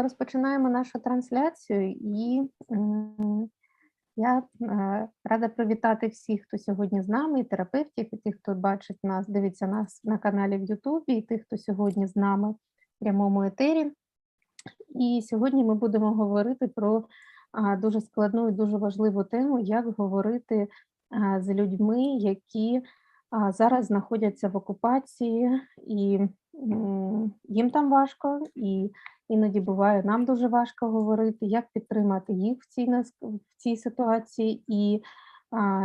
ми розпочинаємо нашу трансляцію, і я рада привітати всіх, хто сьогодні з нами, і терапевтів, і тих, хто бачить нас, дивиться нас на каналі в Ютубі, і тих, хто сьогодні з нами в прямому етері. І сьогодні ми будемо говорити про дуже складну і дуже важливу тему, як говорити з людьми, які зараз знаходяться в окупації, і їм там важко, і іноді буває нам дуже важко говорити, як підтримати їх в цій ситуації, і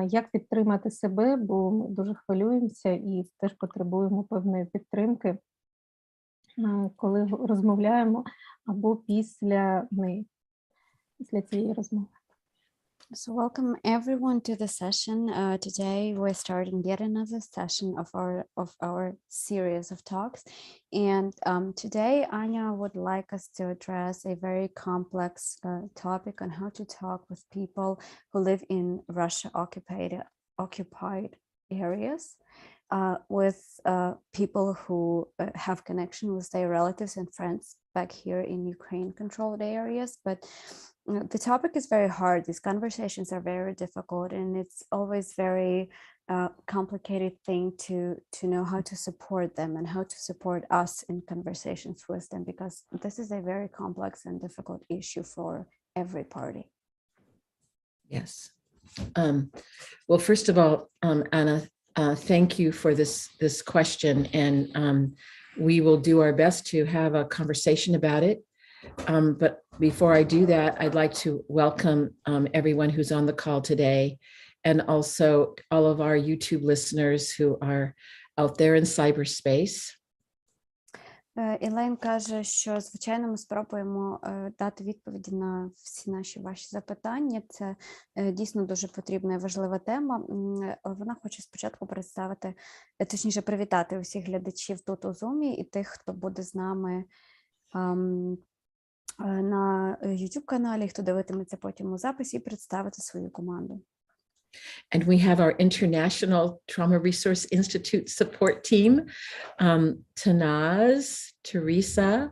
як підтримати себе, бо ми дуже хвилюємося і теж потребуємо певної підтримки, коли розмовляємо або після неї, після цієї розмови. So welcome everyone to the session. Today we're starting yet another session of our series of talks. And today Anya would like us to address a very complex topic on how to talk with people who live in Russia occupied areas, with people who have connection with their relatives and friends back here in Ukraine controlled areas. But the topic is very hard. These conversations are very difficult, and it's always very complicated thing to know how to support them and how to support us in conversations with them, because this is a very complex and difficult issue for every party. Yes. Well, first of all, Anna, thank you for this question, and we will do our best to have a conversation about it. But before I do that, I'd like to welcome everyone who's on the call today, and also all of our YouTube listeners who are out there in cyberspace. Ілейн каже, що, звичайно, ми спробуємо дати відповіді на всі ваші запитання. Це дійсно дуже потрібна і важлива тема. Вона хоче спочатку представити, точніше, привітати усіх глядачів тут у Zoom і тих, хто буде з нами на YouTube-каналі, хто дивитиметься потім у записі, і представити свою команду. And we have our International Trauma Resource Institute support team, Tanaz, Teresa,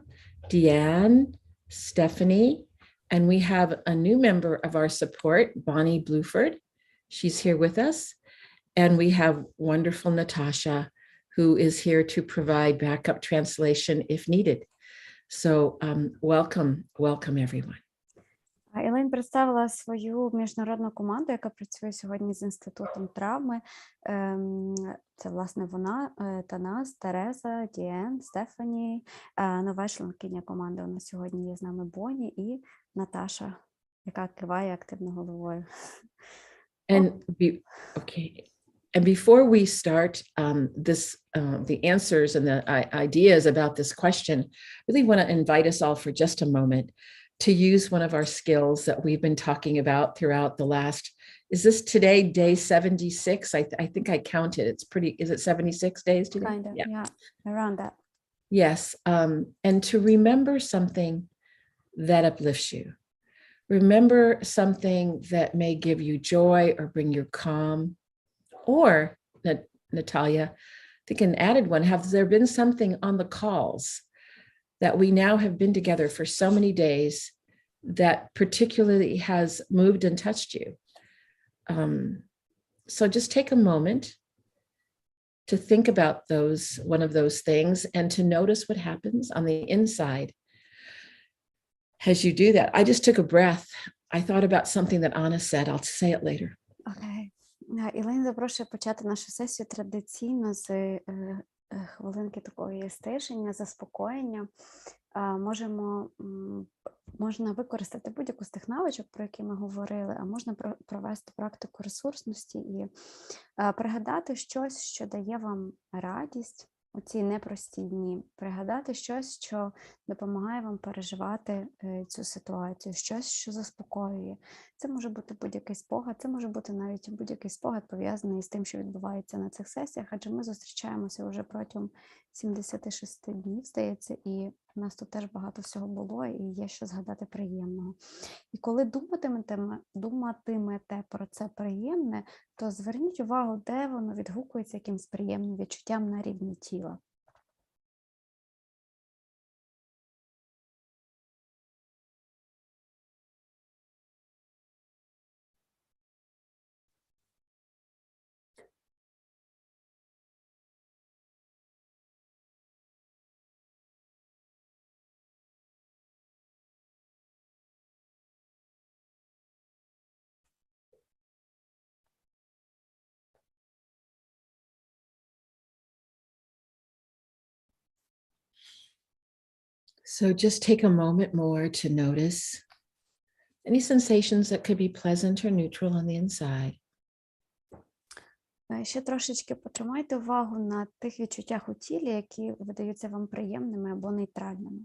Deanne, Stephanie, and we have a new member of our support, Bonnie Bluford. She's here with us. And we have wonderful Natasha, who is here to provide backup translation if needed. So welcome everyone. Ілейн представила свою міжнародну команду, яка працює сьогодні з Інститутом травми. Це, власне, вона, Танас, Тереза, Діен, Стефані. Нова членкиня команди у нас сьогодні є з нами Бонні і Наташа, яка киває активно головою. And before we start the answers and the ideas about this question, I really want to invite us all for just a moment to use one of our skills that we've been talking about throughout the last, is this today day 76? I think I counted. It's pretty, is it 76 days today? Kind of, yeah, around that. Yes, and to remember something that uplifts you. Remember something that may give you joy or bring you calm. Or, Natalia, I think an added one, have there been something on the calls that we now have been together for so many days that particularly has moved and touched you? So just take a moment to think about one of those things, and to notice what happens on the inside as you do that. I just took a breath. I thought about something that Anna said. I'll say it later. Okay. Ілейн запрошує почати нашу сесію традиційно з хвилинки такої стишення, заспокоєння. Можна використати будь-яку з тих навичок, про які ми говорили, а можна провести практику ресурсності і пригадати щось, що дає вам радість у ці непрості дні, пригадати щось, що допомагає вам переживати цю ситуацію, щось, що заспокоює. Це може бути будь-який спогад, це може бути навіть будь-який спогад, пов'язаний з тим, що відбувається на цих сесіях, адже ми зустрічаємося вже протягом 76 днів, здається, і у нас тут теж багато всього було, і є що згадати приємного. І коли думатимете про це приємне, то зверніть увагу, де воно відгукується якимсь приємним відчуттям на рівні тіла. So just take a moment more to notice any sensations that could be pleasant or neutral on the inside. Ще трошечки потримайте увагу на тих відчуттях у тілі, які видаються вам приємними або нейтральними.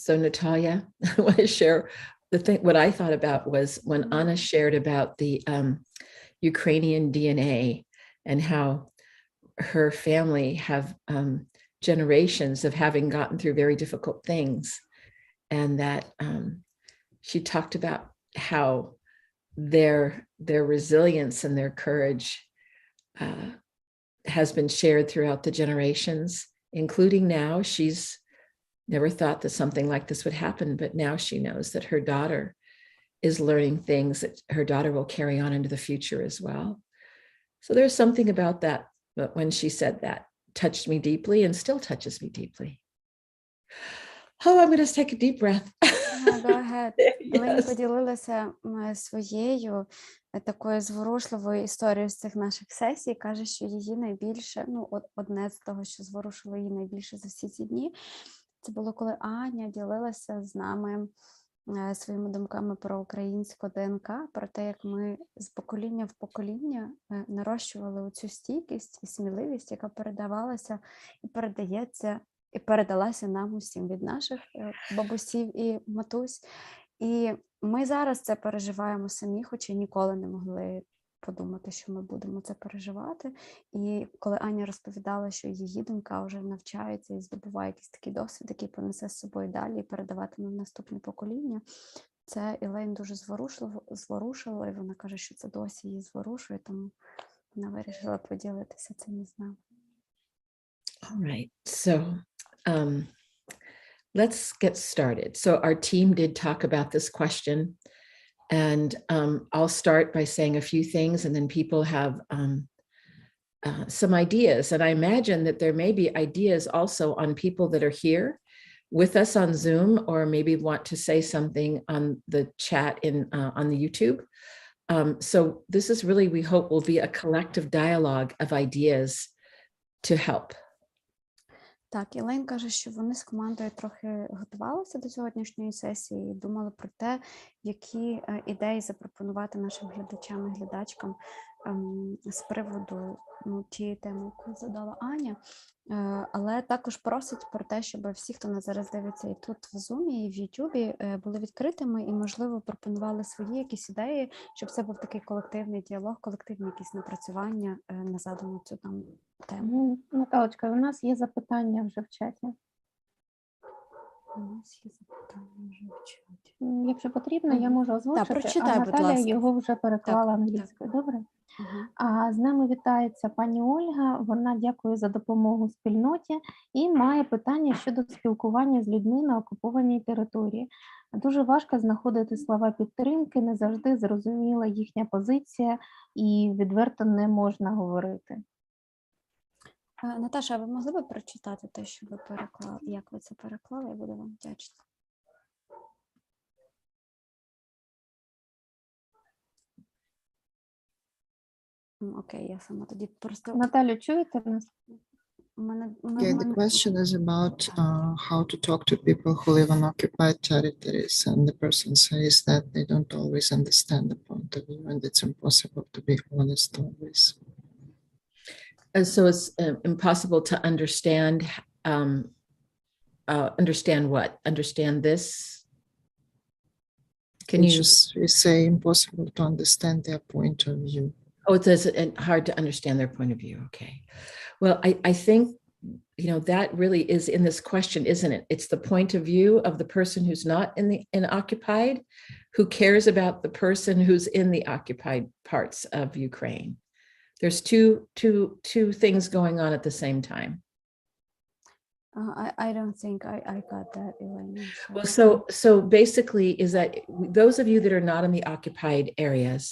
So Natalia, I want to share what I thought about was when Anna shared about the Ukrainian DNA and how her family have generations of having gotten through very difficult things, and that she talked about how their resilience and their courage has been shared throughout the generations, including now. She's never thought that something like this would happen, but now she knows that her daughter is learning things that her daughter will carry on into the future as well. So there's something about that, but when she said that, touched me deeply and still touches me deeply. Oh, I'm going to take a deep breath. Go ahead. Олені Yes. поділилася своєю такою зворушливою історією з цих наших сесій. Каже, що її найбільше, одне з того, що зворушило її найбільше за всі ці дні, це було, коли Аня ділилася з нами своїми думками про українську ДНК, про те, як ми з покоління в покоління нарощували оцю стійкість і сміливість, яка передавалася і передається, і передалася нам усім від наших бабусів і матусь. І ми зараз це переживаємо самі, хоча ніколи не могли подумати, що ми будемо це переживати. І коли Аня розповідала, що її донька вже навчається і здобуває якийсь такий досвід, який понесе з собою далі і передаватиме в наступне покоління, це Елейн дуже зворушило, і вона каже, що це досі її зворушує, тому вона вирішила поділитися цим з нами. All right, so let's get started. So our team did talk about this question, and I'll start by saying a few things, and then people have some ideas. And I imagine that there may be ideas also on people that are here with us on Zoom, or maybe want to say something on the chat on the YouTube. So this is really, we hope, will be a collective dialogue of ideas to help. Так, Елейн каже, що вони з командою трохи готувалися до сьогоднішньої сесії і думали про те, які ідеї запропонувати нашим глядачам і глядачкам з приводу тієї теми, яку задала Аня. Але також просить про те, щоб всі, хто нас зараз дивиться і тут в Zoom, і в YouTube, були відкритими і, можливо, пропонували свої якісь ідеї, щоб це був такий колективний діалог, колективні якісь напрацювання на задану цю там тему. Наталочка, у нас є запитання вже в чаті. У нас є запитання вже в чаті. Якщо потрібно, я можу озвучити, прочитай, а будь Наталя ласка. його вже переклала англійською. Добре? А з нами вітається пані Ольга, вона дякує за допомогу спільноті і має питання щодо спілкування з людьми на окупованій території. Дуже важко знаходити слова підтримки, не завжди зрозуміла їхня позиція і відверто не можна говорити. Наташа, ви могли б прочитати те, що ви переклали? Як ви це переклали? Я буду вам вдячна. Окей, я сама тоді просто... Наталю, чуєте нас? Yeah, the question is about how to talk to people who live on occupied territories, and the person says that they don't always understand the point of view, and it's impossible to be honest always. And so it's impossible to understand. Understand what? Understand this? Can you just say impossible to understand their point of view? Oh, it says hard to understand their point of view. Okay. Well, I think, that really is in this question, isn't it? It's the point of view of the person who's not in occupied, who cares about the person who's in the occupied parts of Ukraine. There's two things going on at the same time. I don't think I got that, Elena. Well, so basically is that those of you that are not in the occupied areas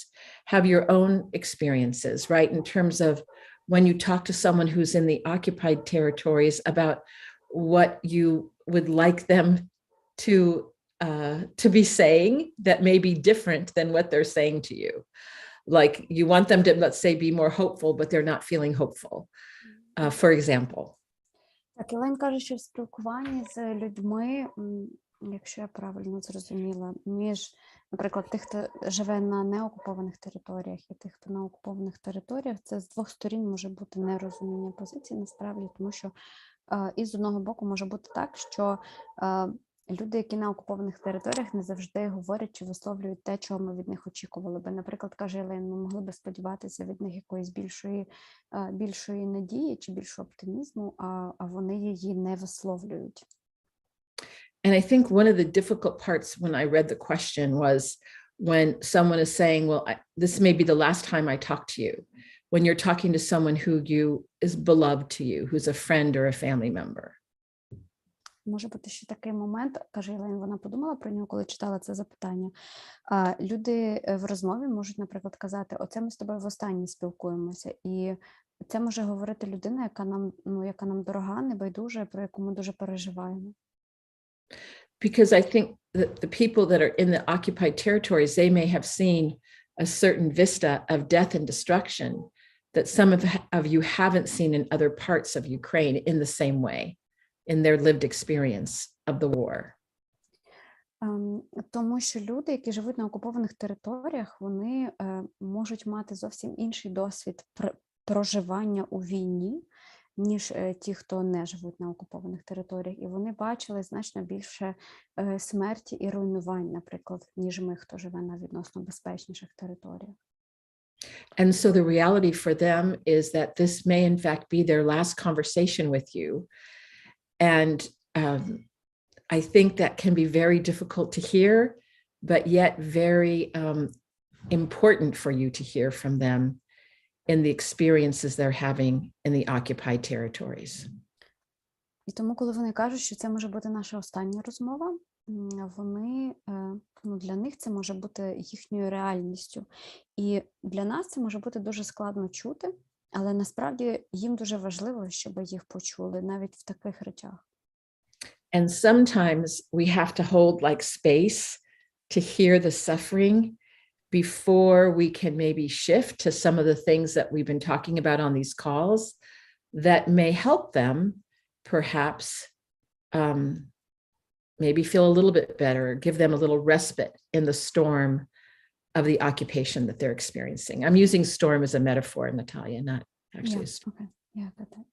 have your own experiences, right? In terms of when you talk to someone who's in the occupied territories about what you would like them to to be saying that may be different than what they're saying to you. Like you want them to, let's say, be more hopeful, but they're not feeling hopeful, for example. Так, Елен каже, що в спілкуванні з людьми, якщо я правильно зрозуміла, між, наприклад, тих, хто живе на неокупованих територіях і тих, хто на окупованих територіях, це з двох сторін може бути нерозуміння позицій насправді, тому що і з одного боку може бути так, що люди, які на окупованих територіях, не завжди говорять чи висловлюють те, чого ми від них очікували би. Наприклад, каже Елен, ми могли би сподіватися від них якоїсь більшої надії чи більшого оптимізму, а вони її не висловлюють. And I think one of the difficult parts when I read the question was when someone is saying, well, this may be the last time I talk to you, when you're talking to someone who is beloved to you, who's a friend or a family member. Може бути ще такий момент, каже Елен, вона подумала про нього, коли читала це запитання. Люди в розмові можуть, наприклад, казати, оце ми з тобою востаннє спілкуємося. І це може говорити людина, яка нам дорога, небайдужа, про яку ми дуже переживаємо. Because I think that the people that are in the occupied territories, they may have seen a certain vista of death and destruction that some of you haven't seen in other parts of Ukraine in the same way, in their lived experience of the war. Тому що люди, які живуть на окупованих територіях, вони можуть мати зовсім інший досвід проживання у війні, ніж ті, хто не живуть на окупованих територіях. І вони бачили значно більше смерті і руйнувань, наприклад, ніж ми, хто живе на відносно безпечніших територіях. And so the reality for them is that this may in fact be their last conversation with you. And I think that can be very difficult to hear, but yet very important for you to hear from them in the experiences they're having in the occupied territories. І тому, коли вони кажуть, що це може бути наша остання розмова, вони, для них це може бути їхньою реальністю. І для нас це може бути дуже складно чути, але насправді їм дуже важливо, щоб їх почули навіть в таких речах. And sometimes we have to hold like space to hear the suffering before we can maybe shift to some of the things that we've been talking about on these calls that may help them perhaps maybe feel a little bit better, give them a little respite in the storm of the occupation that they're experiencing. I'm using storm as a metaphor, Natalia, not actually a storm. Okay. Yeah, got that.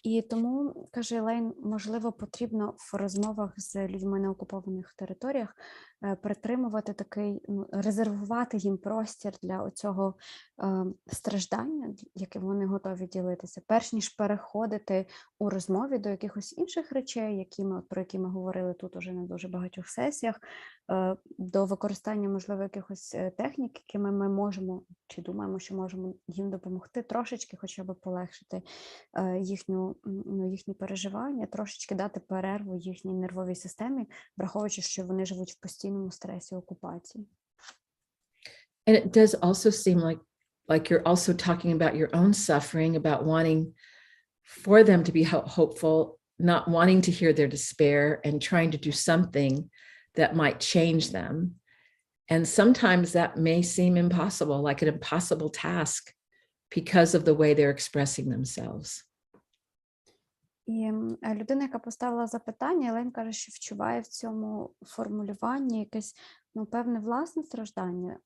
І тому, каже Елен, можливо, потрібно в розмовах з людьми на окупованих територіях притримувати такий, резервувати їм простір для оцього страждання, яким вони готові ділитися, перш ніж переходити у розмові до якихось інших речей, про які ми говорили тут уже на дуже багатьох сесіях, до використання, можливо, якихось технік, якими ми можемо, чи думаємо, що можемо їм допомогти трошечки хоча б полегшити їхні переживання, трошечки дати перерву їхній нервовій системі, враховуючи, що вони живуть в постійному стресі окупації. And it does also seem like you're also talking about your own suffering, about wanting for them to be hopeful, not wanting to hear their despair and trying to do something that might change them. And sometimes that may seem impossible, like an impossible task because of the way they're expressing themselves. І людина, яка поставила запитання, Елен каже, що відчуває в цьому формулюванні якесь, певне власне страждання.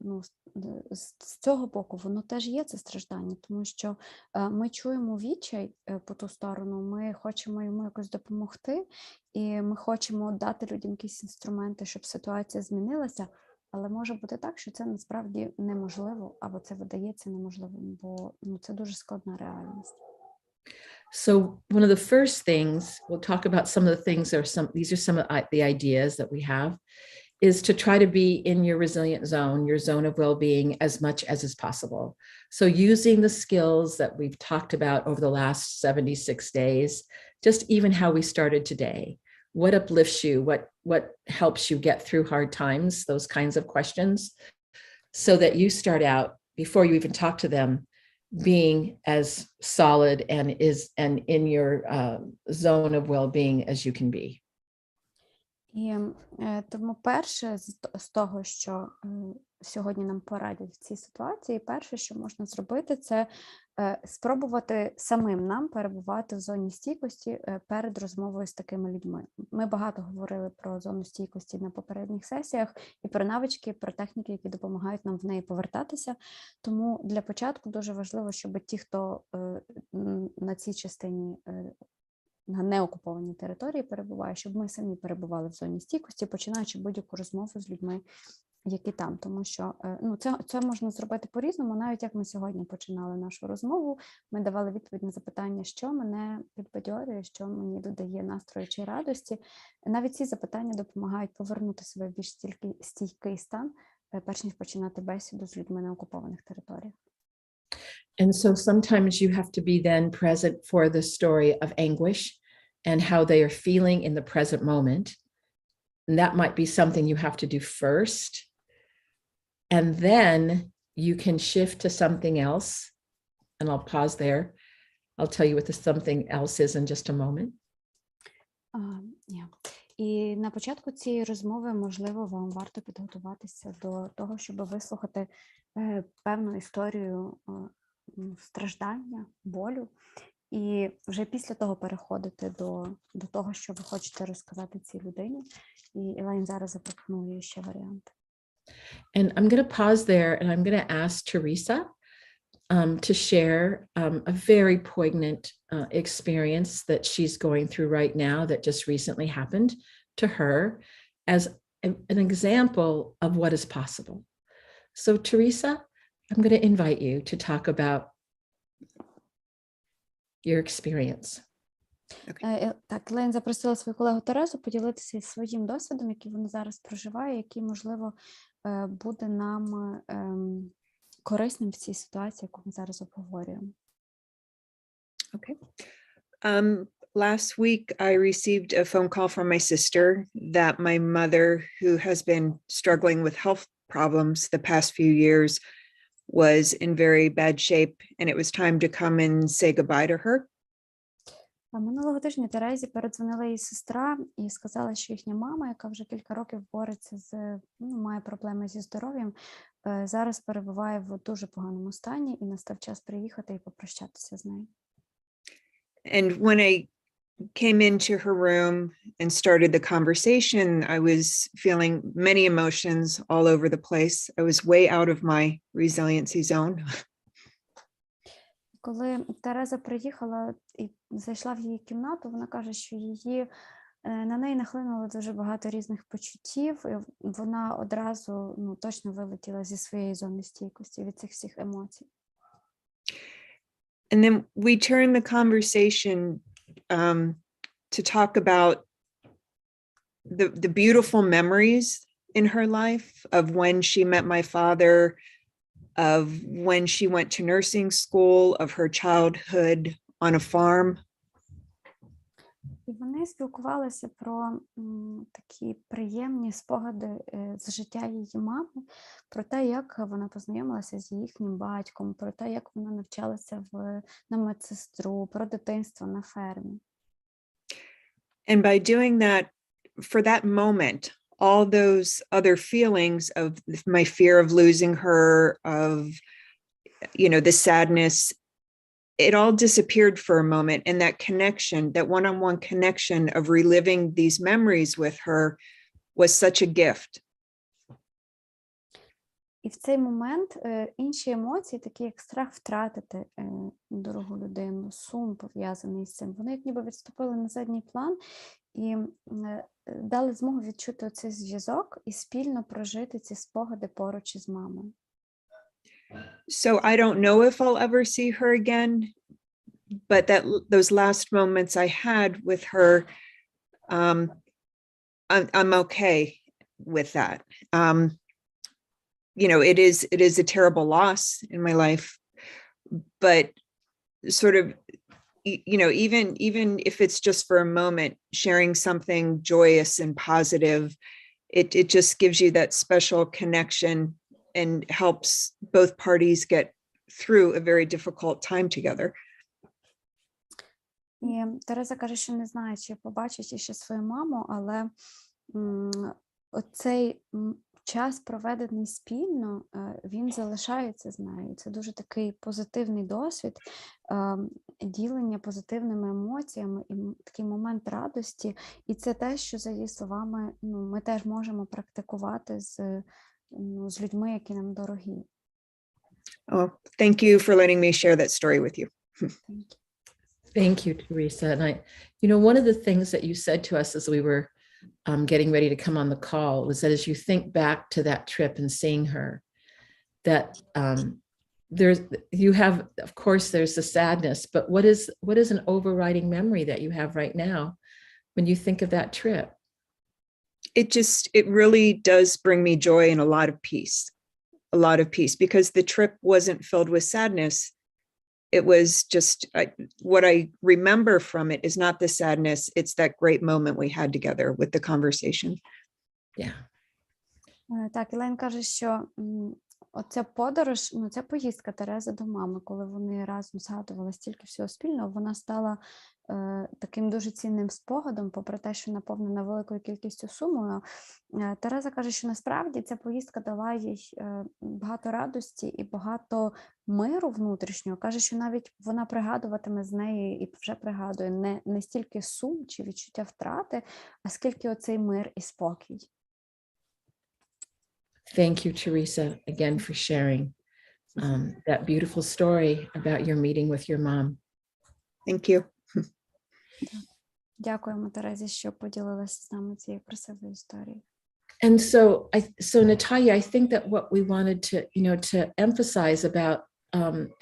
З цього боку воно теж є це страждання, тому що ми чуємо відчай по ту сторону, ми хочемо йому якось допомогти, і ми хочемо дати людям якісь інструменти, щоб ситуація змінилася, але може бути так, що це насправді неможливо, або це видається неможливим, бо це дуже складна реальність. So one of the first things, we'll talk about some of the things, these are some of the ideas that we have, is to try to be in your resilient zone, your zone of well-being as much as is possible. So using the skills that we've talked about over the last 76 days, just even how we started today, what uplifts you, what helps you get through hard times, those kinds of questions, so that you start out, before you even talk to them, being as solid and in your zone of well-being as you can be. І тому перше з того, що сьогодні нам порадять в цій ситуації, перше, що можна зробити, це спробувати самим нам перебувати в зоні стійкості перед розмовою з такими людьми. Ми багато говорили про зону стійкості на попередніх сесіях і про навички, про техніки, які допомагають нам в неї повертатися. Тому для початку дуже важливо, щоб ті, хто на цій частині на неокупованій території перебуває, щоб ми самі перебували в зоні стійкості, починаючи будь-яку розмову з людьми, які там. Тому що це можна зробити по-різному, навіть як ми сьогодні починали нашу розмову, ми давали відповідь на запитання, що мене підбадьорює, що мені додає настрою чи радості. Навіть ці запитання допомагають повернути себе в більш стійкий стан, перш ніж починати бесіду з людьми на окупованих територіях. And so sometimes you have to be then present for the story of anguish and how they are feeling in the present moment. And that might be something you have to do first. And then you can shift to something else. And I'll pause there. I'll tell you what the something else is in just a moment. І на початку цієї розмови, можливо, вам варто підготуватися до того, щоб вислухати певну історію страждання, болю, і вже після того переходити до того, що ви хочете розказати цій людині. І Елейн зараз запропонує ще варіанти. And I'm going to pause there and I'm going to ask Teresa to share a very poignant experience that she's going through right now that just recently happened to her as an example of what is possible. So Teresa, I'm going to invite you to talk about your experience. Так, Елейн запросила свою колегу Терезу поділитися своїм досвідом, який вона зараз проживає, який, можливо, буде нам корисним в цій ситуації, яку ми зараз обговорюємо. Okay. Last week, I received a phone call from my sister that my mother, who has been struggling with health problems the past few years, was in very bad shape, and it was time to come and say goodbye to her. Минулого тижня Терезі передзвонила її сестра і сказала, що їхня мама, яка вже кілька років бореться має проблеми зі здоров'ям, зараз перебуває в дуже поганому стані, і настав час приїхати і попрощатися з нею. And when I came into her room and started the conversation, I was feeling many emotions all over the place. I was way out of my resiliency zone. Коли Тереза приїхала і зайшла в її кімнату, вона каже, що на неї нахлинуло дуже багато різних почуттів, і вона одразу точно вилетіла зі своєї зони стійкості від цих всіх емоцій. And then we turned the conversation to talk about the beautiful memories in her life of when she met my father, of when she went to nursing school, of her childhood on a farm. І вони спілкувалися про такі приємні спогади з життя її мами, про те, як вона познайомилася з їхнім батьком, про те, як вона навчалася на медсестру, про дитинство на фермі. And by doing that, for that moment, all those other feelings of my fear of losing her, of, the sadness, it all disappeared for a moment. And that connection, that one-on-one connection of reliving these memories with her was such a gift. І в цей момент інші емоції, такі як страх втратити дорогу людину, сум пов'язаний з цим, вони як ніби відступили на задній план і дали змогу відчути оцей зв'язок і спільно прожити ці спогади поруч із мамою. So I don't know if I'll ever see her again, but those last moments I had with her, I'm okay with that. It is a terrible loss in my life, but sort of, even if it's just for a moment, sharing something joyous and positive, it just gives you that special connection and helps both parties get through a very difficult time together. І Тереза каже, що не знає, чи побачить ще свою маму, але оцей час, проведений спільно, він залишається з нею. Це дуже такий позитивний досвід, ділення позитивними емоціями і такий момент радості. І це те, що, за її словами, ми теж можемо практикувати з людьми, які нам дорогі. Oh, thank you for letting me share that story with you. Thank you, Teresa. And one of the things that you said to us as we were getting ready to come on the call was that as you think back to that trip and seeing her, that of course, there's the sadness, but what is an overriding memory that you have right now when you think of that trip? It really does bring me joy and a lot of peace, because the trip wasn't filled with sadness. It was just, what I remember from it is not the sadness, it's that great moment we had together with the conversation. Yeah. Так, Елен каже, що оця подорож, ця поїздка Терези до мами, коли вони разом згадували стільки всього спільного, вона стала таким дуже цінним спогадом, попри те, що наповнена великою кількістю сумою. Тереза каже, що насправді ця поїздка дала їй багато радості і багато миру внутрішнього. Каже, що навіть вона пригадуватиме з нею і вже пригадує не стільки сум чи відчуття втрати, а скільки оцей мир і спокій. Thank you, Teresa, again for sharing that beautiful story about your meeting with your mom. Thank you. Дякуємо, Терезі, що поділилася з нами цією красивою історією. And so Natalia, I think that what we wanted to emphasize about,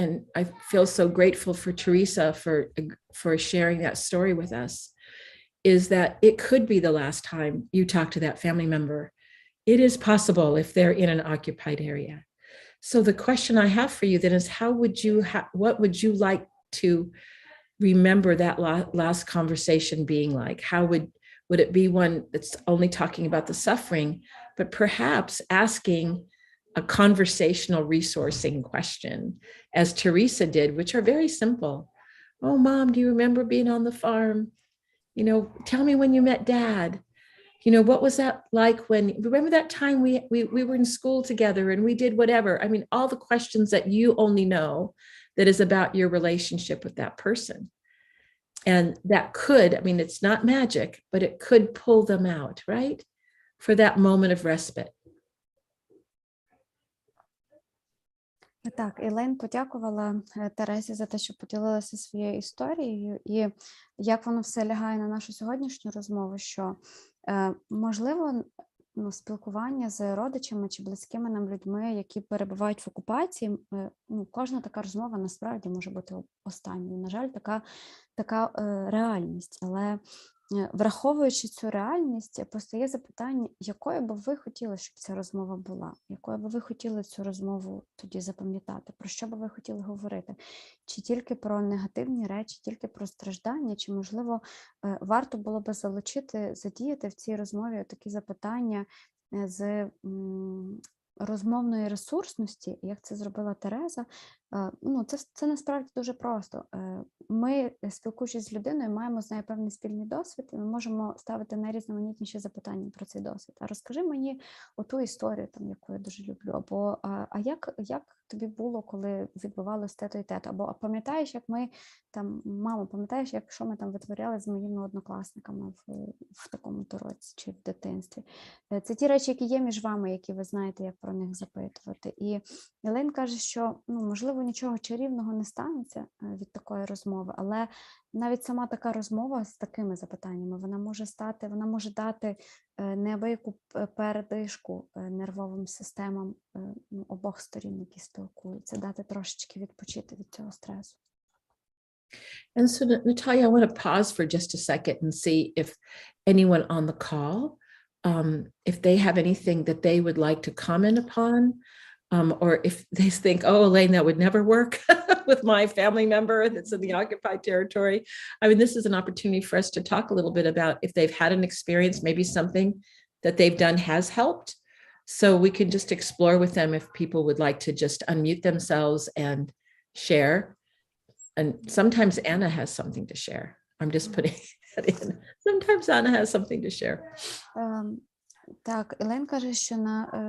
and I feel so grateful for Teresa for sharing that story with us, is that it could be the last time you talk to that family member. It is possible if they're in an occupied area. So the question I have for you then is, what would you like to remember that last conversation being like? How would it be one that's only talking about the suffering, but perhaps asking a conversational resourcing question, as Teresa did, which are very simple. Oh, Mom, do you remember being on the farm? Tell me when you met Dad. What was that like remember that time we were in school together and we did whatever? I mean, all the questions that you only know that is about your relationship with that person. And that could, it's not magic, but it could pull them out, right? For that moment of respite. Так, Елен подякувала Терезі за те, що поділилася своєю історією, і як воно все лягає на нашу сьогоднішню розмову, що, можливо, спілкування з родичами чи близькими нам людьми, які перебувають в окупації, кожна така розмова насправді може бути останньою. На жаль, така реальність, але враховуючи цю реальність, постає запитання, якою би ви хотіли, щоб ця розмова була? Якою би ви хотіли цю розмову тоді запам'ятати? Про що би ви хотіли говорити? Чи тільки про негативні речі, тільки про страждання? Чи, можливо, варто було би задіяти в цій розмові такі запитання з розмовної ресурсності, як це зробила Тереза? Це насправді дуже просто. Ми, спілкуючись з людиною, маємо з нею певний спільний досвід, і ми можемо ставити найрізноманітніші запитання про цей досвід. А розкажи мені оту історію, яку я дуже люблю, або а як тобі було, коли відбувалося те-то і те-то, або пам'ятаєш, як ми мамо, пам'ятаєш, що ми витворяли з моїми однокласниками в такому-то році чи в дитинстві. Це ті речі, які є між вами, які ви знаєте, як про них запитувати. І Елен каже, що, можливо, нічого чарівного не станеться від такої розмови, але навіть сама така розмова з такими запитаннями, вона може дати неабияку передишку нервовим системам обох сторін, які спілкуються, дати трошечки відпочити від цього стресу. And so, Natalia, I want to pause for just a second and see if anyone on the call, if they have anything that they would like to comment upon, or if they think, oh, Elaine, that would never work with my family member that's in the occupied territory. This is an opportunity for us to talk a little bit about if they've had an experience, maybe something that they've done has helped. So we can just explore with them if people would like to just unmute themselves and share. And sometimes Anna has something to share. I'm just putting that in. Sometimes Anna has something to share. Так, Елен каже, що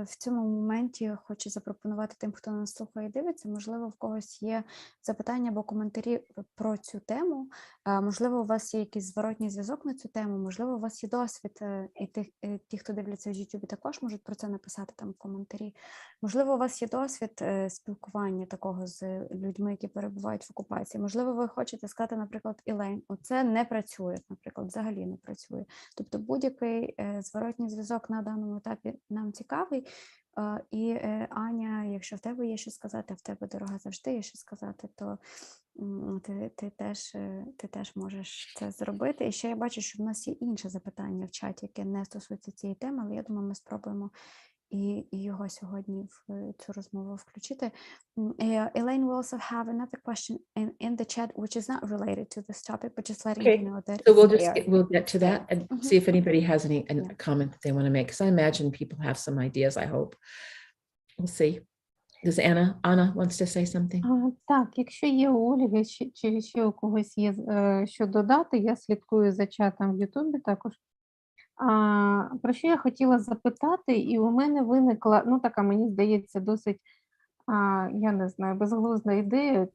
в цьому моменті хоче запропонувати тим, хто нас слухає і дивиться, можливо, в когось є запитання або коментарі про цю тему, можливо, у вас є якийсь зворотній зв'язок на цю тему, можливо, у вас є досвід, і ті, хто дивляться в YouTube, також можуть про це написати там в коментарі. Можливо, у вас є досвід спілкування такого з людьми, які перебувають в окупації. Можливо, ви хочете сказати, наприклад, Елен, оце не працює, наприклад, взагалі не працює. Тобто будь-який зворотній зв'язок на даному етапі нам цікавий. І Аня, якщо в тебе є що сказати, а в тебе, дорога, завжди є що сказати, то ти теж можеш це зробити. І ще я бачу, що в нас є інше запитання в чаті, яке не стосується цієї теми, але я думаю, ми спробуємо і його сьогодні в цю розмову включити. Elaine will also have another question in the chat, which is not related to this topic, but just letting you know that. So we'll get to that and see if anybody has any comment that they want to make, because I imagine people have some ideas, I hope. We'll see. Does Anna wants to say something? Так, якщо є у Ольги чи ще у когось є що додати, я слідкую за чатом в Ютубі також. Про що я хотіла запитати, і у мене виникла, така, мені здається, досить, я не знаю, безглузда ідея,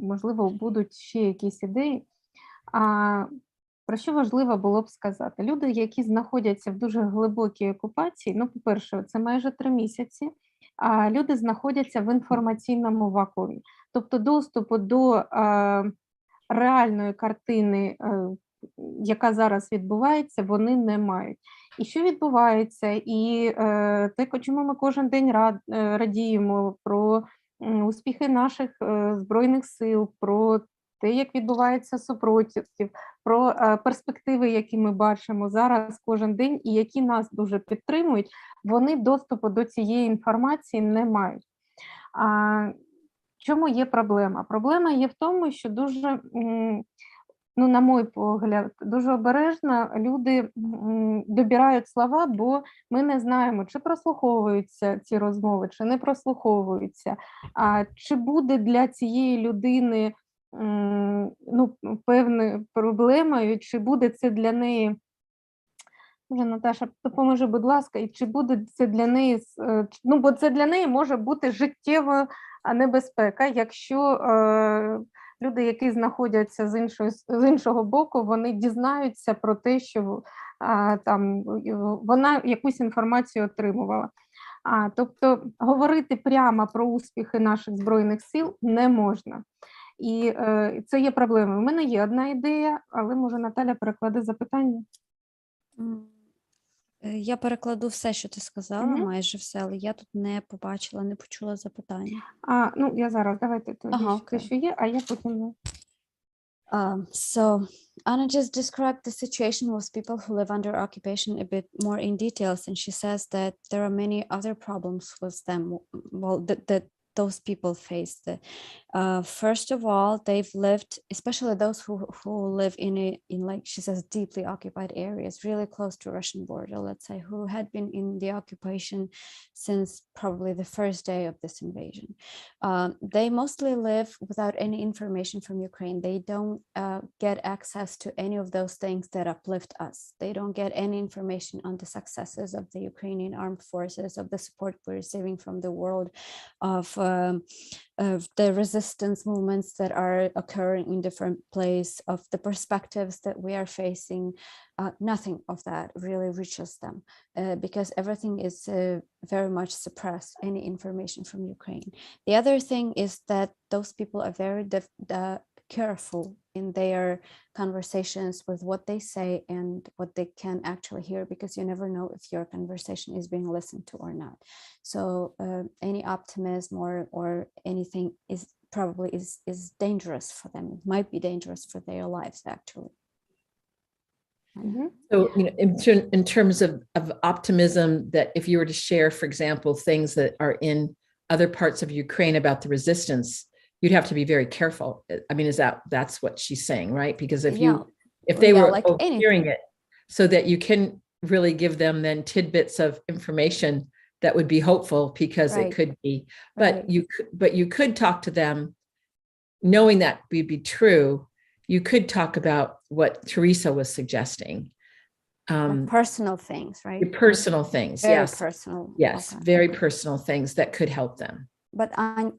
можливо, будуть ще якісь ідеї. Про що важливо було б сказати? Люди, які знаходяться в дуже глибокій окупації, по-перше, це майже 3 місяці, а люди знаходяться в інформаційному вакуумі. Тобто доступу до реальної картини, яка зараз відбувається, вони не мають. І що відбувається? І те, чому ми кожен день радіємо про успіхи наших Збройних сил, про те, як відбувається супротив, про перспективи, які ми бачимо зараз кожен день, і які нас дуже підтримують, вони доступу до цієї інформації не мають. Чому є проблема? Проблема є в тому, що дуже, на мій погляд, дуже обережно люди добирають слова, бо ми не знаємо, чи прослуховуються ці розмови, чи не прослуховуються, чи буде для цієї людини певною проблемою, чи буде це для неї, може, Наташа, допоможи, будь ласка, і чи буде це для неї, бо це для неї може бути життєва небезпека, якщо люди, які знаходяться з іншого боку, вони дізнаються про те, що вона якусь інформацію отримувала. Тобто говорити прямо про успіхи наших Збройних сил не можна. І це є проблемою. У мене є одна ідея, але, може, Наталя перекладе запитання. Я перекладу все, що ти сказала, майже все, але я тут не побачила, не почула запитання. Я зараз, давайте те, що є, а я потім... So Anna just described the situation with people who live under occupation a bit more in details, and she says that there are many other problems with them, well, that those people face. First of all, they've lived, especially those who live in like she says, deeply occupied areas, really close to Russian border, let's say, who had been in the occupation since probably the first day of this invasion. They mostly live without any information from Ukraine. They don't get access to any of those things that uplift us. They don't get any information on the successes of the Ukrainian armed forces, of the support we're receiving from the world, of the resistance movements that are occurring in different places, of the perspectives that we are facing. Nothing of that really reaches them because everything is very much suppressed, any information from Ukraine. The other thing is that those people are very careful in their conversations with what they say and what they can actually hear, because you never know if your conversation is being listened to or not. So any optimism or anything is probably is dangerous for them. It might be dangerous for their lives, actually. So, in terms of optimism, that if you were to share, for example, things that are in other parts of Ukraine about the resistance, you'd have to be very careful. I mean, that's what she's saying, right? Because if they were like hearing it, so that you can really give them then tidbits of information that would be hopeful, because it could be, but you could talk to them knowing that would be true, you could talk about what Teresa was suggesting. Like personal things, right? Your personal things, Very yes. personal. Yes, Okay. very personal things that could help them. But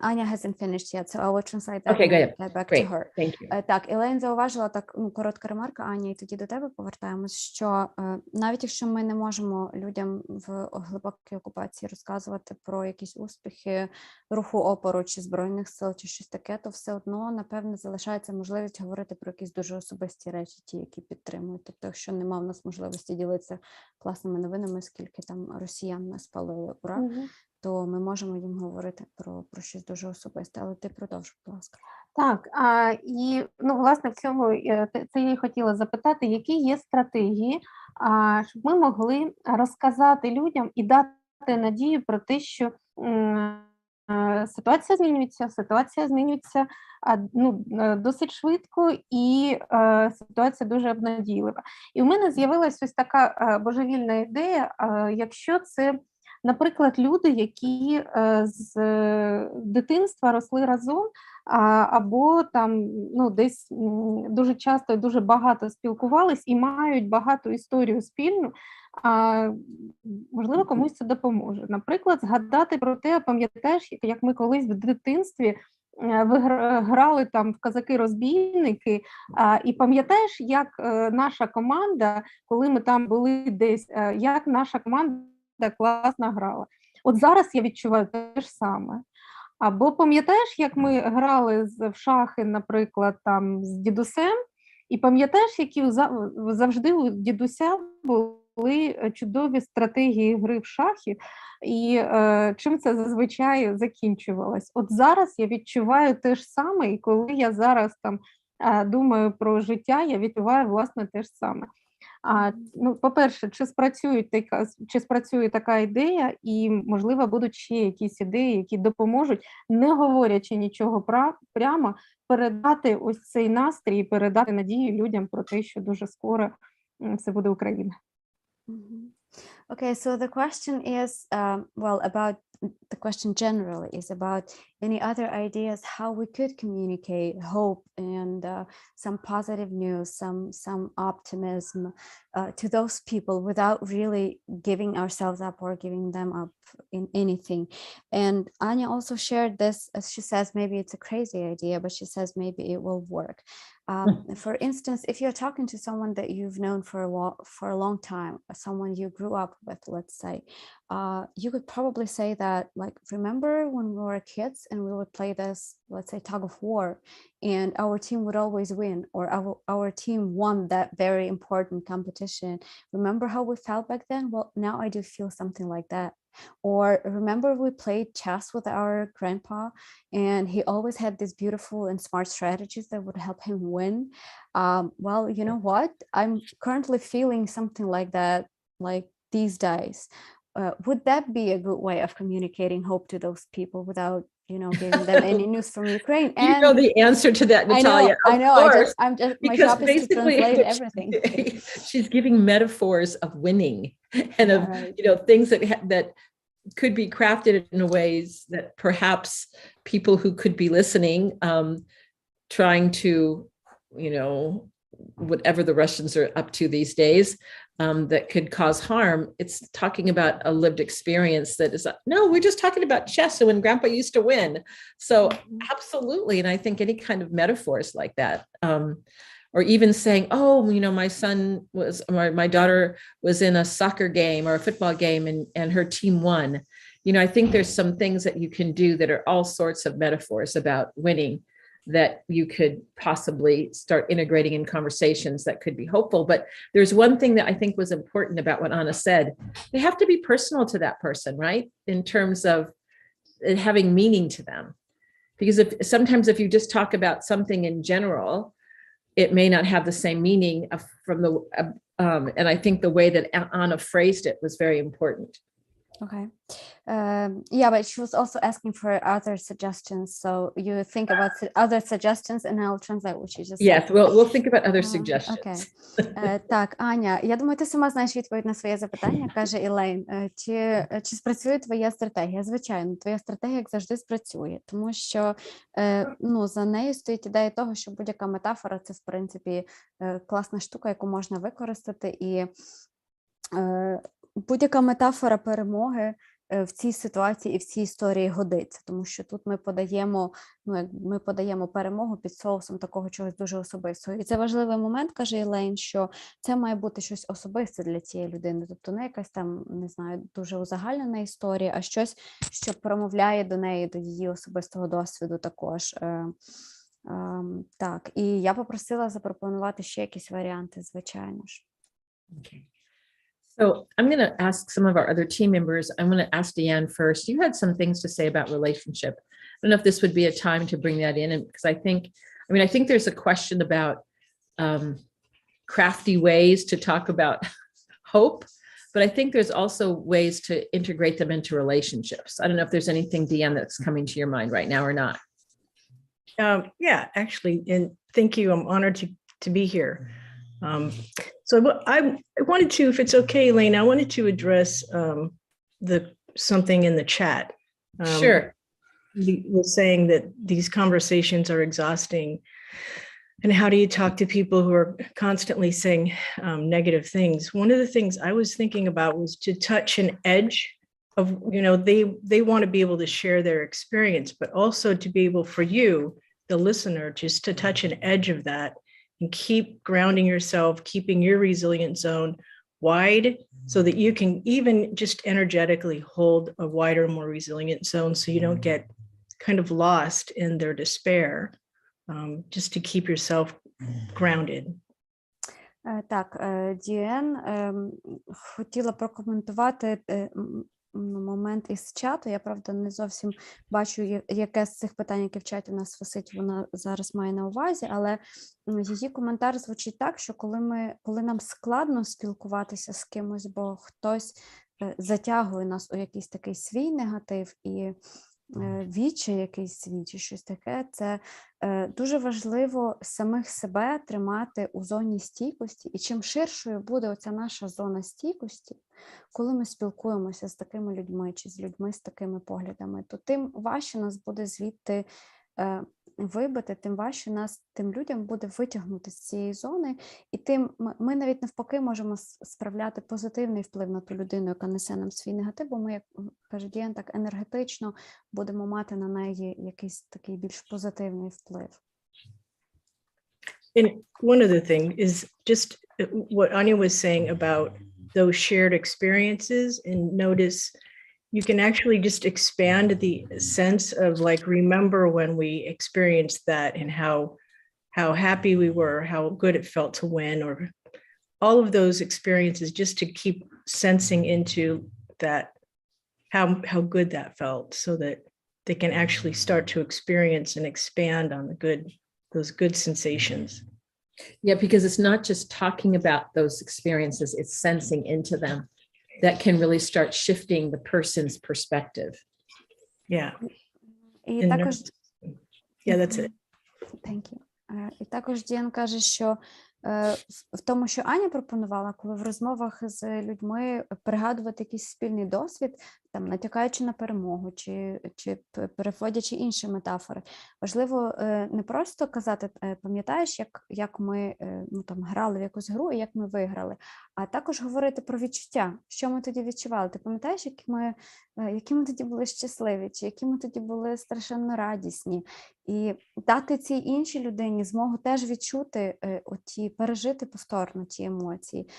Anya hasn't finished yet, so I will translate that Okay, and go ahead. get back Great. to her. Thank you. Так, Елейн зауважила так, коротка ремарка, Аня, і тоді до тебе повертаємось, що навіть якщо ми не можемо людям в глибокій окупації розказувати про якісь успіхи руху опору чи Збройних сил, чи щось таке, то все одно, напевне, залишається можливість говорити про якісь дуже особисті речі, ті, які підтримують. Тобто, якщо нема в нас можливості ділитися класними новинами, скільки там росіян ми спалили, ура, то ми можемо їм говорити про щось дуже особисте. Але ти продовж, будь ласка. Так, і власне в цьому це я й хотіла запитати, які є стратегії, щоб ми могли розказати людям і дати надію про те, що ситуація змінюється досить швидко, і ситуація дуже обнадійлива. І у мене з'явилась ось така божевільна ідея, якщо це, наприклад, люди, які з дитинства росли разом, або там десь дуже часто і дуже багато спілкувались і мають багато історію спільну, можливо, комусь це допоможе. Наприклад, згадати про те, пам'ятаєш, як ми колись в дитинстві грали там в козаки-розбійники, і пам'ятаєш, як наша команда, коли ми там були десь, як наша команда класно грала. От зараз я відчуваю те ж саме. Або пам'ятаєш, як ми грали в шахи, наприклад, там з дідусем, і пам'ятаєш, які завжди у дідуся були чудові стратегії гри в шахи, і чим це зазвичай закінчувалось. От зараз я відчуваю те ж саме, і коли я зараз там думаю про життя, я відчуваю, власне, те ж саме. По-перше, чи спрацює така ідея, і, можливо, будуть ще якісь ідеї, які допоможуть, не говорячи нічого прямо, передати ось цей настрій, передати надію людям про те, що дуже скоро все буде Україна. Okay, so the question is, the question generally is about any other ideas how we could communicate hope and some positive news, some optimism to those people without really giving ourselves up or giving them up in anything. And Anya also shared this, as she says, maybe it's a crazy idea, but she says maybe it will work. For instance, if you're talking to someone that you've known for a long time, someone you grew up with, let's say, you could probably say that, like, remember when we were kids and we would play this, let's say, tug of war, and our team would always win, or our team won that very important competition. Remember how we felt back then? Well, now I do feel something like that. Or remember we played chess with our grandpa, and he always had these beautiful and smart strategies that would help him win. Well, you know what? I'm currently feeling something like that, like these days. Would that be a good way of communicating hope to those people without, giving them any news from Ukraine? And you know the answer to that, Natalia. I know. My job is to translate everything. She's giving metaphors of winning and of, things that could be crafted in ways that perhaps people who could be listening, trying to, whatever the Russians are up to these days, that could cause harm. It's talking about a lived experience that is, no, we're just talking about chess and when grandpa used to win. So absolutely. And I think any kind of metaphors like that, or even saying, oh, my daughter was in a soccer game or a football game and her team won. I think there's some things that you can do that are all sorts of metaphors about winning that you could possibly start integrating in conversations that could be hopeful. But there's one thing that I think was important about what Anna said. They have to be personal to that person, right? In terms of it having meaning to them. Because sometimes if you just talk about something in general, it may not have the same meaning and I think the way that Anna phrased it was very important. Okay. Yeah, but she was also asking for other suggestions. So you think about other suggestions and I'll translate what she just Yes, said. we'll think about other Окей. suggestions. Так, Аня, я думаю, ти сама знаєш відповідь на своє запитання, каже Елейн. Чи спрацює твоя стратегія? Звичайно, твоя стратегія, як завжди, спрацює, тому що за нею стоїть ідея того, що будь-яка метафора – це, в принципі, класна штука, яку можна використати, і будь-яка метафора перемоги в цій ситуації і в цій історії годиться, тому що тут ми подаємо перемогу під соусом такого чогось дуже особистого. І це важливий момент, каже Елейн, що це має бути щось особисте для цієї людини, тобто не якась там, не знаю, дуже узагальнена історія, а щось, що промовляє до неї, до її особистого досвіду також. Так, і я попросила запропонувати ще якісь варіанти, звичайно ж. Okay. So I'm going to ask some of our other team members. I'm going to ask Deanne first. You had some things to say about relationship. I don't know if this would be a time to bring that in, because I think there's a question about crafty ways to talk about hope, but I think there's also ways to integrate them into relationships. I don't know if there's anything, Deanne, that's coming to your mind right now or not. Yeah, actually, and thank you. I'm honored to be here. So I wanted to, if it's okay, Elaine, I wanted to address something in the chat. Sure. You were saying that these conversations are exhausting, and how do you talk to people who are constantly saying negative things? One of the things I was thinking about was to touch an edge of, they want to be able to share their experience, but also to be able for you, the listener, just to touch an edge of that. And keep grounding yourself, keeping your resilient zone wide so that you can even just energetically hold a wider, more resilient zone so you don't get kind of lost in their despair, just to keep yourself grounded. Так, Діен хотіла прокоментувати момент із чату. Я, правда, не зовсім бачу, яке з цих питань, які в чаті у нас висить, вона зараз має на увазі, але її коментар звучить так, що коли нам складно спілкуватися з кимось, бо хтось затягує нас у якийсь такий свій негатив і відчай якийсь свій чи щось таке, це дуже важливо самих себе тримати у зоні стійкості, і чим ширшою буде оця наша зона стійкості, коли ми спілкуємося з такими людьми чи з людьми з такими поглядами, то тим важче нас буде звідти вибити, тим важче нас тим людям буде витягнути з цієї зони, і тим ми навіть навпаки можемо справляти позитивний вплив на ту людину, яка несе нам свій негатив, бо ми, як каже Діан, так енергетично будемо мати на неї якийсь такий більш позитивний вплив. And one other thing is just what Anya was saying about those shared experiences, and notice you can actually just expand the sense of like, remember when we experienced that and how happy we were, how good it felt to win, or all of those experiences, just to keep sensing into that, how good that felt, so that they can actually start to experience and expand on those good sensations. Yeah, because it's not just talking about those experiences, it's sensing into them. That can really start shifting the person's perspective. Yeah. І також... Yeah, that's it. Thank you. І також Діан каже, що в тому, що Аня пропонувала, коли в розмовах з людьми пригадувати якийсь спільний досвід, там, натякаючи на перемогу, чи переводячи інші метафори, важливо не просто казати, пам'ятаєш, як ми там, грали в якусь гру і як ми виграли, а також говорити про відчуття, що ми тоді відчували. Ти пам'ятаєш, які ми тоді були щасливі, чи які ми тоді були страшенно радісні, і дати цій іншій людині змогу теж відчути, пережити повторно ті емоції.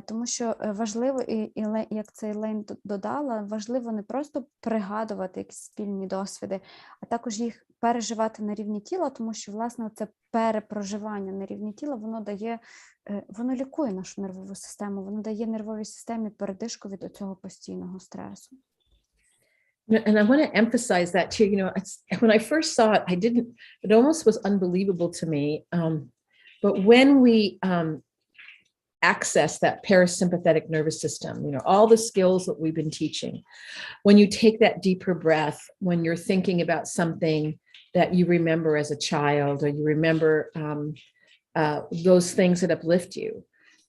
Тому що важливо, і як це Елейн додала, важливо не просто пригадувати якісь спільні досвіди, а також їх переживати на рівні тіла, тому що, власне, це перепроживання на рівні тіла, воно лікує нашу нервову систему, воно дає нервовій системі передишку від цього постійного стресу. And I want to emphasize that too. When I first saw it, it almost was unbelievable to me. But when we access that parasympathetic nervous system, all the skills that we've been teaching. When you take that deeper breath, when you're thinking about something that you remember as a child, or you remember those things that uplift you,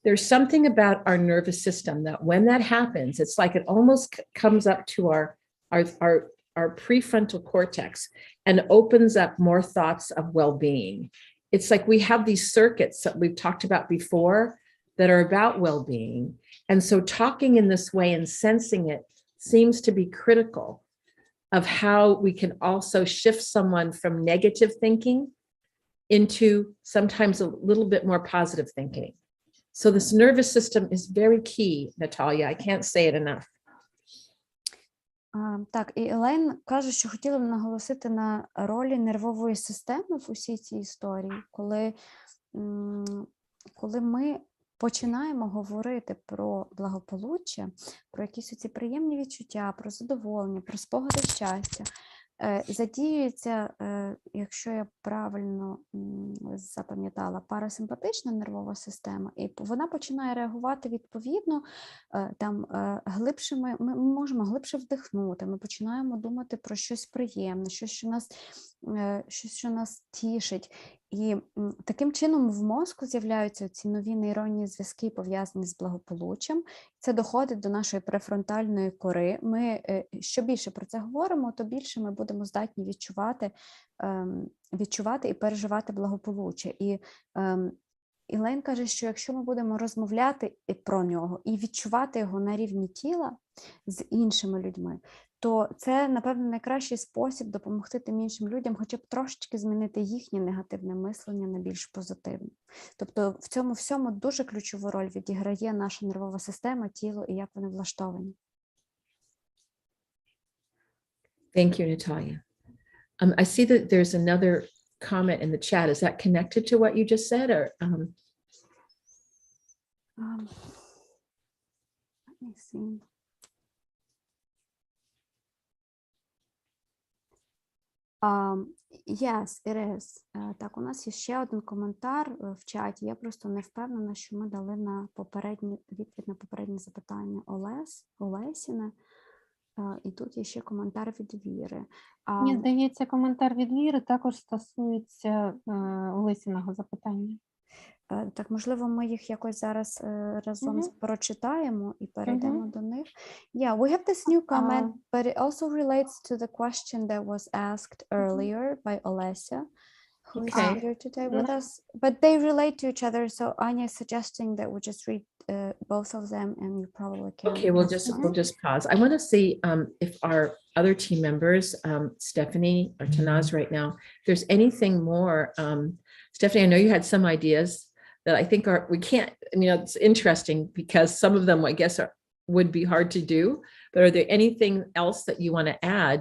there's something about our nervous system that when that happens, it's like it almost comes up to our prefrontal cortex and opens up more thoughts of well-being. It's like we have these circuits that we've talked about before that are about well-being. And so talking in this way and sensing it seems to be critical of how we can also shift someone from negative thinking into sometimes a little bit more positive thinking. So this nervous system is very key, Natalia. I can't say it enough. Так, і Елейн каже, що хотіла б наголосити на ролі нервової системи в усій цій історії, коли ми починаємо говорити про благополуччя, про якісь оці приємні відчуття, про задоволення, про спогади щастя, задіюється, якщо я правильно запам'ятала, парасимпатична нервова система, і вона починає реагувати відповідно, ми можемо глибше вдихнути, ми починаємо думати про щось приємне, щось, що нас тішить. І таким чином в мозку з'являються ці нові нейронні зв'язки, пов'язані з благополуччям. Це доходить до нашої префронтальної кори. Ми, що більше про це говоримо, то більше ми будемо здатні відчувати і переживати благополуччя. І Елейн каже, що якщо ми будемо розмовляти про нього і відчувати його на рівні тіла з іншими людьми, то це, напевно, найкращий спосіб допомогти тим іншим людям хоча б трошечки змінити їхнє негативне мислення на більш позитивне. Тобто в цьому всьому дуже ключову роль відіграє наша нервова система, тіло і як вони влаштовані. Thank you, Natalia. I see that there's another comment in the chat. Is that connected to what you just said, or? Let me see. Yes, it is. Так, у нас є ще один коментар в чаті. Я просто не впевнена, що ми дали відповідь на попереднє запитання Олесіне. І тут є ще коментар від Віри. Мені здається, коментар від Віри також стосується Олесіного запитання. Так, можливо, ми їх якось зараз разом прочитаємо і перейдемо до них. Yeah, we have this new comment, but it also relates to the question that was asked earlier by Olesya, who is here today with us. But they relate to each other, so Anya is suggesting that we just read both of them, and you probably can. Okay, we'll just pause. I want to see if our other team members, Stephanie or Tanaz right now, if there's anything more. Stephanie, I know you had some ideas that I think it's interesting because some of them, I guess, would be hard to do, but are there anything else that you want to add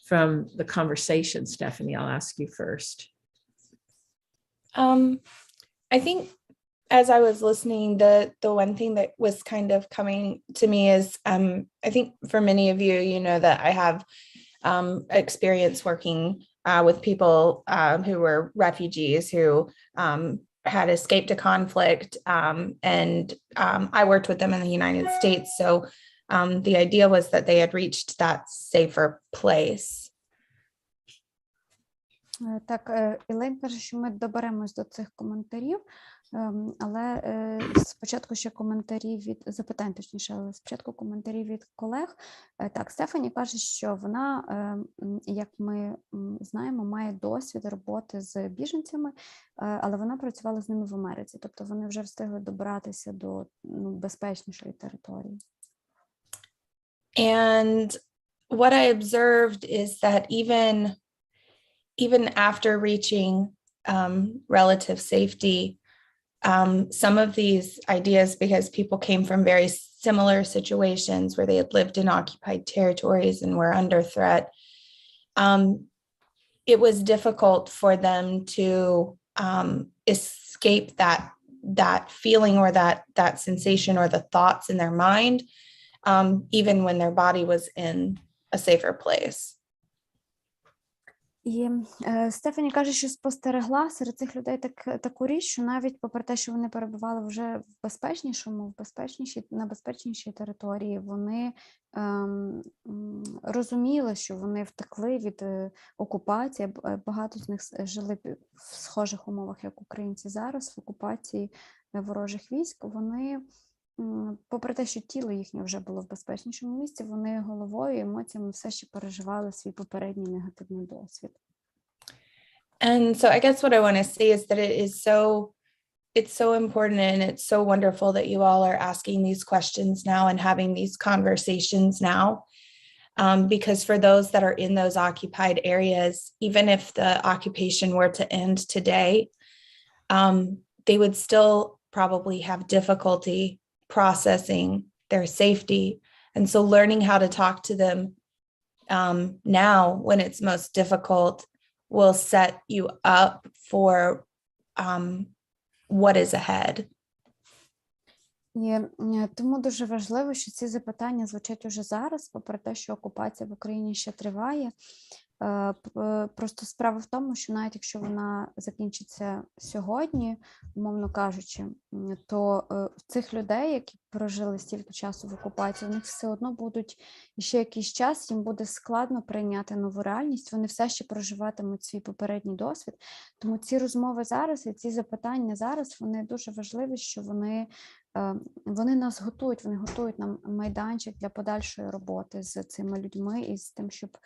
from the conversation, Stephanie? I'll ask you first. I think as I was listening, the one thing that was kind of coming to me is, I think for many of you, you know that I have experience working with people who were refugees who had escaped a conflict, and I worked with them in the United States. So the idea was that they had reached that safer place. Так, Елейн каже, що ми доберемось до цих коментарів, але спочатку ще коментарі від запитань, точніше, але спочатку коментарі від колег. Так, Стефані каже, що вона, як ми знаємо, має досвід роботи з біженцями, але вона працювала з ними в Америці, тобто вони вже встигли добратися до безпечнішої території. And what I observed is that even after reaching relative safety, some of these ideas, because people came from very similar situations where they had lived in occupied territories and were under threat, it was difficult for them to escape that feeling or that sensation or the thoughts in their mind, even when their body was in a safer place. І Стефані каже, що спостерегла серед цих людей таку річ, що навіть попри те, що вони перебували вже на безпечнішій території, вони розуміли, що вони втекли від окупації. Багато з них жили в схожих умовах, як українці зараз, в окупації ворожих військ. Вони, попри те, що тіло їхнє вже було в безпечнішому місці, вони головою і емоціями все ще переживали свій попередній негативний досвід. And so I guess what I want to say is that it's so important and it's so wonderful that you all are asking these questions now and having these conversations now. Because for those that are in those occupied areas, even if the occupation were to end today, they would still probably have difficulty processing their safety. And so learning how to talk to them now when it's most difficult will set you up for what is ahead. І тому дуже важливо, що ці запитання звучать уже зараз, попри те, що окупація в Україні ще триває. Просто справа в тому, що навіть якщо вона закінчиться сьогодні, умовно кажучи, то цих людей, які прожили стільки часу в окупації, у них все одно будуть ще якийсь час, їм буде складно прийняти нову реальність, вони все ще проживатимуть свій попередній досвід. Тому ці розмови зараз і ці запитання зараз, вони дуже важливі, що вони нас готують, вони готують нам майданчик для подальшої роботи з цими людьми і з тим, щоб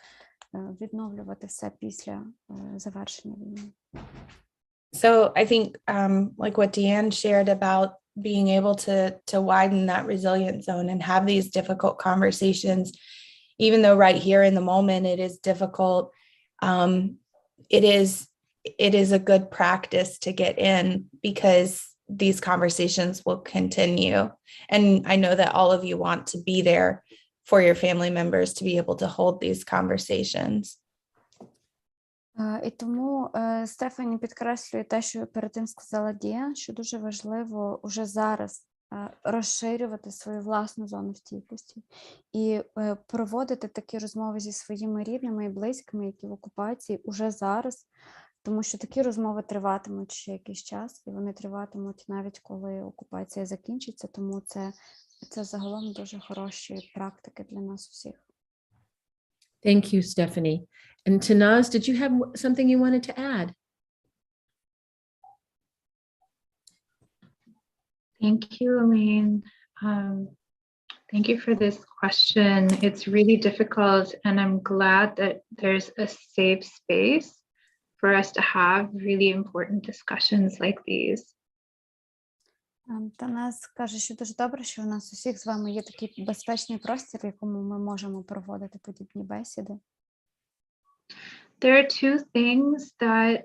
відновлювати все після завершення війни. So I think like what Deanne shared about being able to widen that resilient zone and have these difficult conversations, even though right here in the moment it is difficult, it is a good practice to get in because these conversations will continue. And I know that all of you want to be there for your family members to be able to hold these conversations. І тому Стефані підкреслює те, що перед тим сказала Діан, що дуже важливо уже зараз розширювати свою власну зону стійкості і проводити такі розмови зі своїми рідними і близькими, які в окупації, уже зараз, тому що такі розмови триватимуть ще якийсь час, і вони триватимуть навіть коли окупація закінчиться, тому це загалом дуже хороші практики для нас усіх. Thank you, Stephanie. And Tanaz, did you have something you wanted to add? Thank you, Elaine. Thank you for this question. It's really difficult, and I'm glad that there's a safe space for us to have really important discussions like these. Танас каже, що дуже добре, що у нас усіх з вами є такий безпечний простір, в якому ми можемо проводити подібні бесіди. There are two things that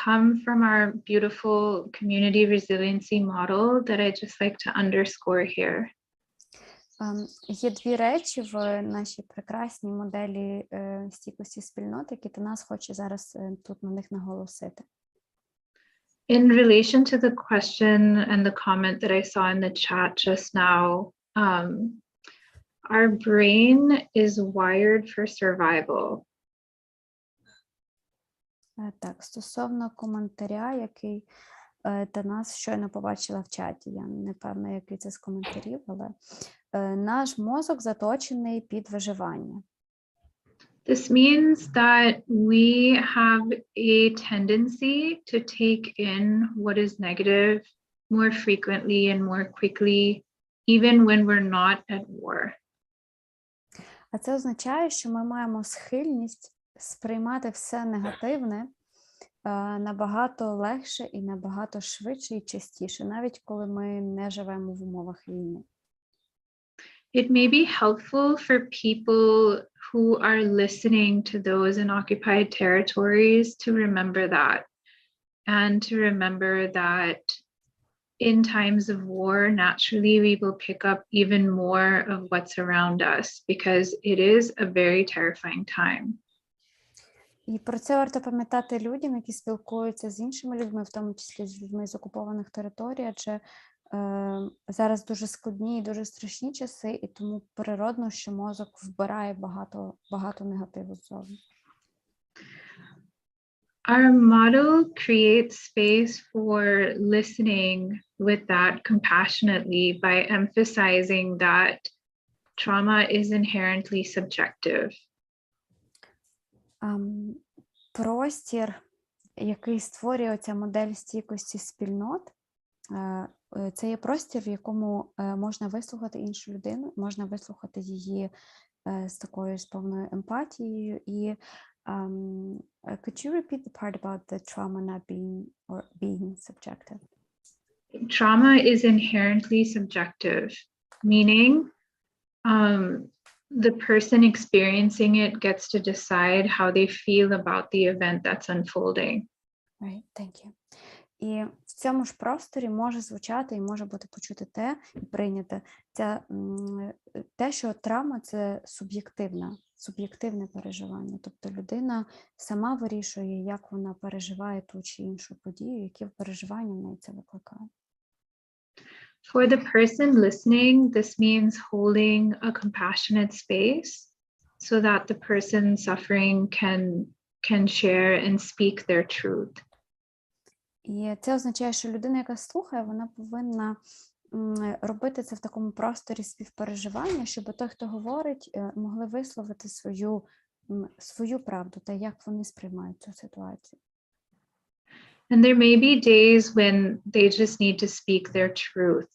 come from our beautiful community resiliency model that I just like to underscore here. Є дві речі в нашій прекрасній моделі стійкості спільноти, які Танас хоче зараз тут на них наголосити. In relation to the question and the comment that I saw in the chat just now, our brain is wired for survival. Так, стосовно коментаря, який Танас щойно побачила в чаті, я не певна, який це з коментарів, але наш мозок заточений під виживання. This means that we have a tendency to take in what is negative more frequently and more quickly, even when we're not at war. А це означає, що ми маємо схильність сприймати все негативне набагато легше і набагато швидше і частіше, навіть коли ми не живемо в умовах війни. It may be helpful for people who are listening to those in occupied territories to remember that, and to remember that in times of war, naturally, we will pick up even more of what's around us because it is a very terrifying time. І про це варто пам'ятати людям, які спілкуються з іншими людьми, в тому числі з людьми з окупованих територій, адже зараз дуже складні і дуже страшні часи, і тому природно, що мозок вбирає багато негативу ззовні. Our model creates space for listening with that compassionately by emphasizing that trauma is inherently subjective. Простір, який створює ця модель стійкості спільнот, це є простір, в якому можна вислухати іншу людину, можна вислухати її з такою з повною емпатією. І could you repeat the part about the trauma not being or being subjective? Trauma is inherently subjective, meaning the person experiencing it gets to decide how they feel about the event that's unfolding. Right, thank you. І в цьому ж просторі може звучати і може бути почути те і прийняте те, що травма – це суб'єктивне переживання. Тобто людина сама вирішує, як вона переживає ту чи іншу подію, які переживання в неї це викликає. For the person listening, this means holding a compassionate space so that the person suffering can share and speak their truth. І це означає, що людина, яка слухає, вона повинна робити це в такому просторі співпереживання, щоб той, хто говорить, могли висловити свою правду та як вони сприймають цю ситуацію. And there may be days when they just need to speak their truth.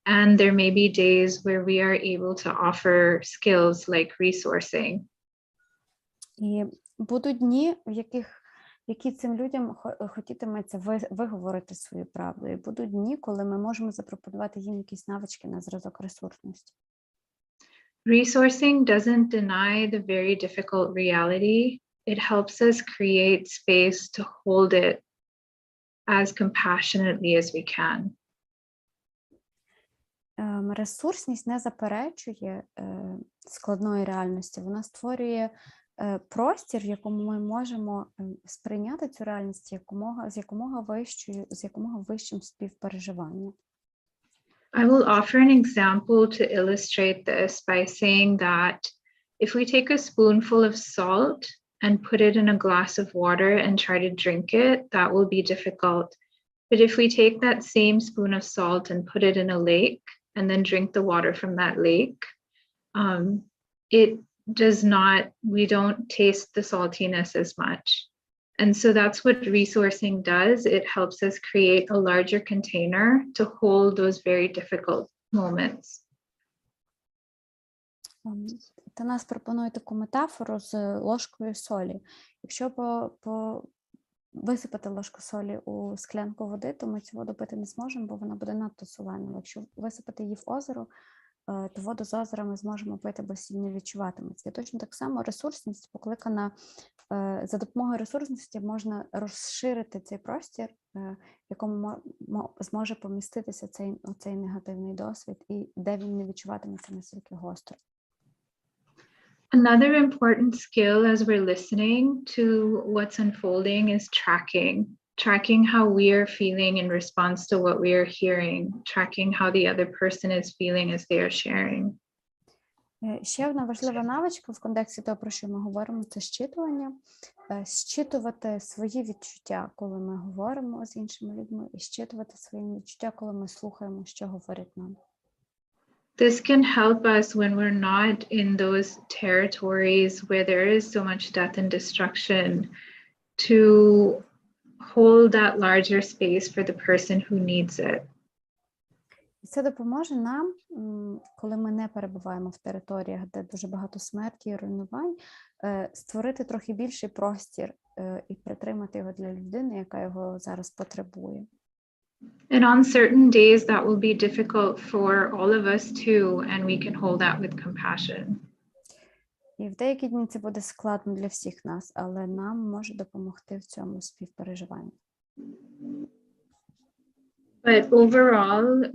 And there may be days where we are able to offer skills like resourcing. І будуть дні, які цим людям хотітиметься виговорити свою правду. І будуть дні, коли ми можемо запропонувати їм якісь навички на зразок ресурсності. Resourcing doesn't deny the very difficult reality. It helps us create space to hold it as compassionately as we can. Ресурсність не заперечує складної реальності. Вона створює простір, в якому ми можемо сприйняти цю реальність з якомога вищим співпереживанням. I will offer an example to illustrate this by saying that if we take a spoonful of salt and put it in a glass of water and try to drink it, that will be difficult. But if we take that same spoon of salt and put it in a lake and then drink the water from that lake, we don't taste the saltiness as much. And so that's what resourcing does. It helps us create a larger container to hold those very difficult moments. Танас пропонує таку метафору з ложкою солі. Якщо висипати ложку солі у склянку води, то ми цю воду пити не зможемо, бо вона буде надто соленою. Якщо висипати її в озеро, то воду з озера ми зможемо пити, бо сіль не відчуватиметься. І точно так само ресурсність покликана, за допомогою ресурсності можна розширити цей простір, в якому зможе поміститися цей негативний досвід і де він не відчуватиметься настільки гостро. Another important skill as we're listening to what's unfolding is tracking how we are feeling in response to what we are hearing, tracking how the other person is feeling as they are sharing. Ще одна важлива навичка в контексті того, про що ми говоримо, це щитування. Щитувати свої відчуття, коли ми говоримо з іншими людьми, і щитувати свої відчуття, коли ми слухаємо, що говорять нам. This can help us when we're not in those territories where there is so much death and destruction to hold that larger space for the person who needs it. Це допоможе нам, коли ми не перебуваємо в територіях, де дуже багато смерті і руйнувань, створити трохи більший простір і притримати його для людини, яка його зараз потребує. And on certain days that will be difficult for all of us too, and we can hold that with compassion. І в деякі дні це буде складно для всіх нас, але нам може допомогти в цьому співпереживанні. But overall,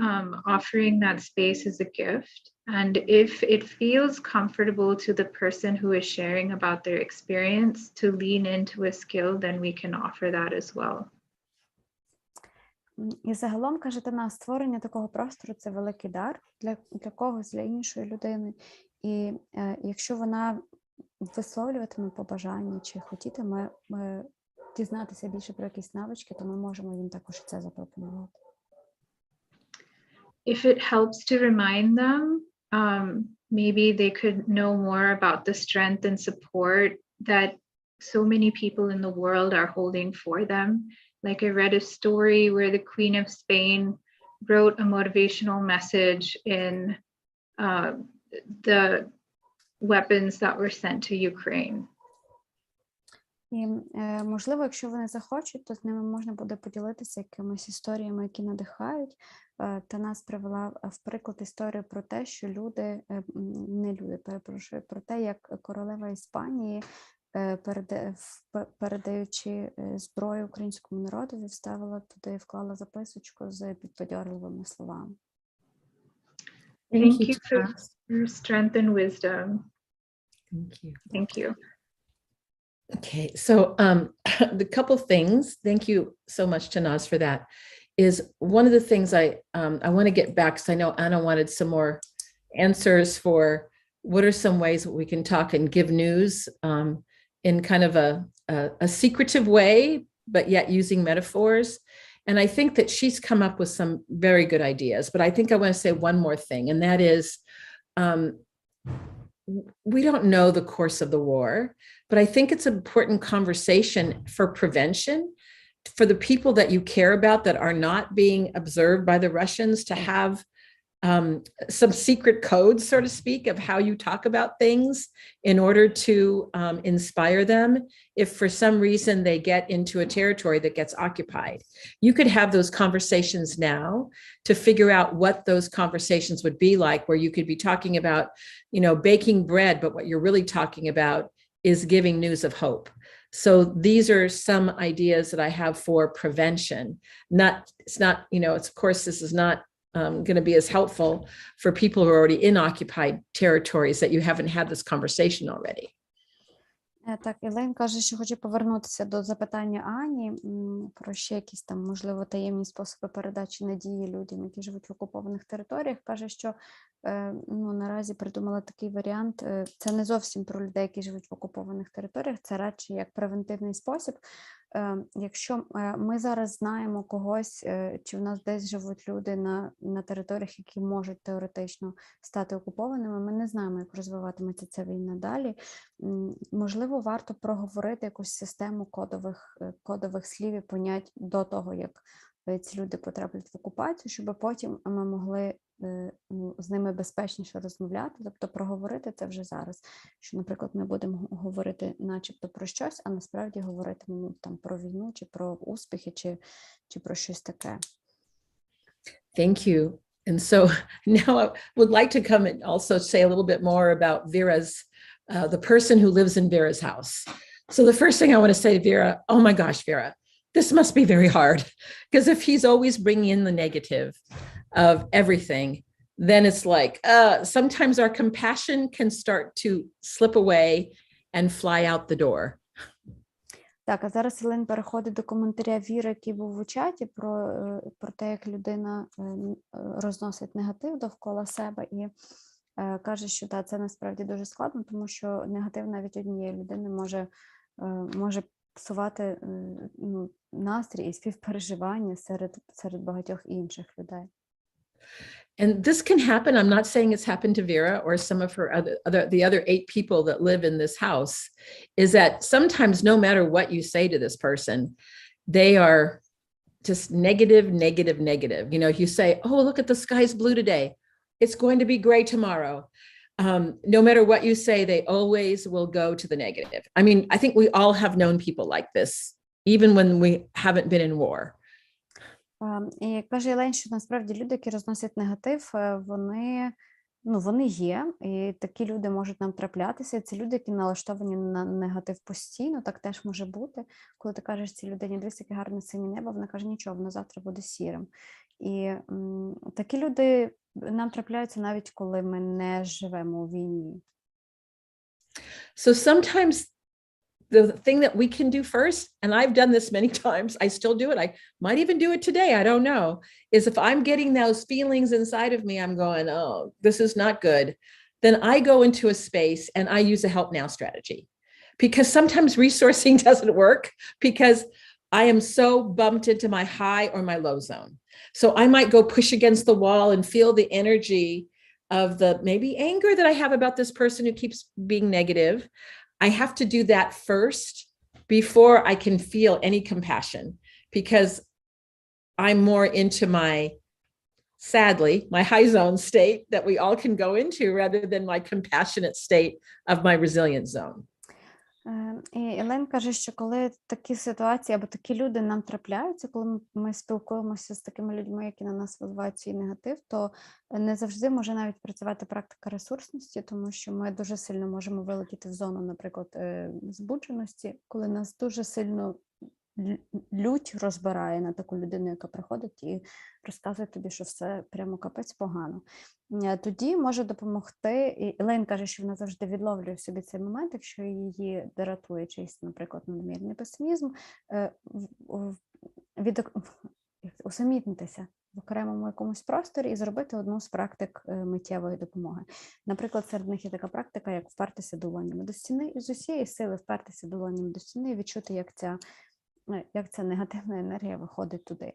offering that space is a gift. And if it feels comfortable to the person who is sharing about their experience to lean into a skill, then we can offer that as well. І загалом, каже Танас, створення такого простору – це великий дар для когось, для іншої людини. І якщо вона висловлюватиме побажання чи хотітиме дізнатися більше про якісь навички, то ми можемо їм також це запропонувати. If it helps to remind them, maybe they could know more about the strength and support that so many people in the world are holding for them. Like I read a story where the Queen of Spain wrote a motivational message in the weapons that were sent to Ukraine. І, можливо, якщо вони захочуть, то з ними можна буде поділитися якимись історіями, які надихають. Та нас привела в приклад історію про те, що про те, як королева Іспанії, передаючи зброю українському народові, вставила туди, вклала записочку з підбадьорливими словами. Thank you for your strength and wisdom. Thank you. Thank you. Okay, so the couple things, thank you so much, Tanaz, for that, is one of the things I want to get back, because I know Anna wanted some more answers for what are some ways that we can talk and give news in kind of a secretive way, but yet using metaphors. And I think that she's come up with some very good ideas, but I think I want to say one more thing, and that is, we don't know the course of the war, but I think it's an important conversation for prevention, for the people that you care about that are not being observed by the Russians, to have some secret codes, so to speak, of how you talk about things in order to inspire them if for some reason they get into a territory that gets occupied. You could have those conversations now to figure out what those conversations would be like, where you could be talking about, you know, baking bread, but what you're really talking about is giving news of hope. So these are some ideas that I have for prevention. It's not, you know, it's, of course, this is not going to be as helpful for people who are already in occupied territories that you haven't had this conversation already. Так, Елен каже, що хоче повернутися до запитання Ані про ще якісь там, можливо, таємні способи передачі надії людям, які живуть в окупованих територіях. Каже, що наразі придумала такий варіант. Це не зовсім про людей, які живуть в окупованих територіях, це радше як превентивний спосіб. Якщо ми зараз знаємо когось, чи в нас десь живуть люди на територіях, які можуть теоретично стати окупованими, ми не знаємо, як розвиватиметься ця війна далі. Можливо, варто проговорити якусь систему кодових слів і понять до того, як ці люди потраплять в окупацію, щоб потім ми могли з ними безпечніше розмовляти, тобто проговорити це вже зараз. Що, наприклад, ми будемо говорити начебто про щось, а насправді говоритимемо там про війну, чи про успіхи, чи про щось таке. Thank you. And so now I would like to come and also say a little bit more about Vera's, the person who lives in Vera's house. So the first thing I want to say to Vera, oh my gosh, Vera, this must be very hard, because if he's always bringing in the negative of everything, then it's like sometimes our compassion can start to slip away and fly out the door. Так, а зараз Елен переходить до коментаря Віри, який був у чаті, про те, як людина розносить негатив довкола себе, і каже, що да, це насправді дуже складно, тому що негатив навіть однієї людини може псувати настрій і співпереживання серед багатьох інших людей. And this can happen. I'm not saying it's happened to Vera or some of her the other 8 people that live in this house, is that sometimes no matter what you say to this person, they are just negative. You know, if you say, oh, look at the sky's blue today, it's going to be gray tomorrow. No matter what you say, they always will go to the negative. I mean, I think we all have known people like this, even when we haven't been in war. І каже Елен, що насправді люди, які розносять негатив, вони є, і такі люди можуть нам траплятися. Це люди, які налаштовані на негатив постійно, так теж може бути. Коли ти кажеш цій людині, дивись, яке гарне синє небо, вона каже, нічого, воно завтра буде сірим. І такі люди нам трапляються навіть коли ми не живемо у війні. So sometimes the thing that we can do first, and I've done this many times, I still do it, I might even do it today, I don't know, is if I'm getting those feelings inside of me, I'm going, oh, this is not good, then I go into a space and I use a help now strategy. because sometimes resourcing doesn't work because I am so bumped into my high or my low zone. So I might go push against the wall and feel the energy of the maybe anger that I have about this person who keeps being negative. I have to do that first before I can feel any compassion, because I'm more into my, sadly, my high zone state that we all can go into rather than my compassionate state of my resilient zone. І Елен каже, що коли такі ситуації або такі люди нам трапляються, коли ми спілкуємося з такими людьми, які на нас виливають свій негатив, то не завжди може навіть працювати практика ресурсності, тому що ми дуже сильно можемо вилетіти в зону, наприклад, збудженості, коли нас дуже сильно лють розбирає на таку людину, яка приходить і розказує тобі, що все прямо капець погано. Тоді може допомогти, і Елейн каже, що вона завжди відловлює в собі цей момент, якщо її дратує чийсь, наприклад, надмірний песимізм, усамітнитися в окремому якомусь просторі і зробити одну з практик миттєвої допомоги. Наприклад, серед них є така практика, як впертися долонями до стіни, і з усієї сили впертися долонями до стіни і відчути, як ця негативна енергія виходить туди.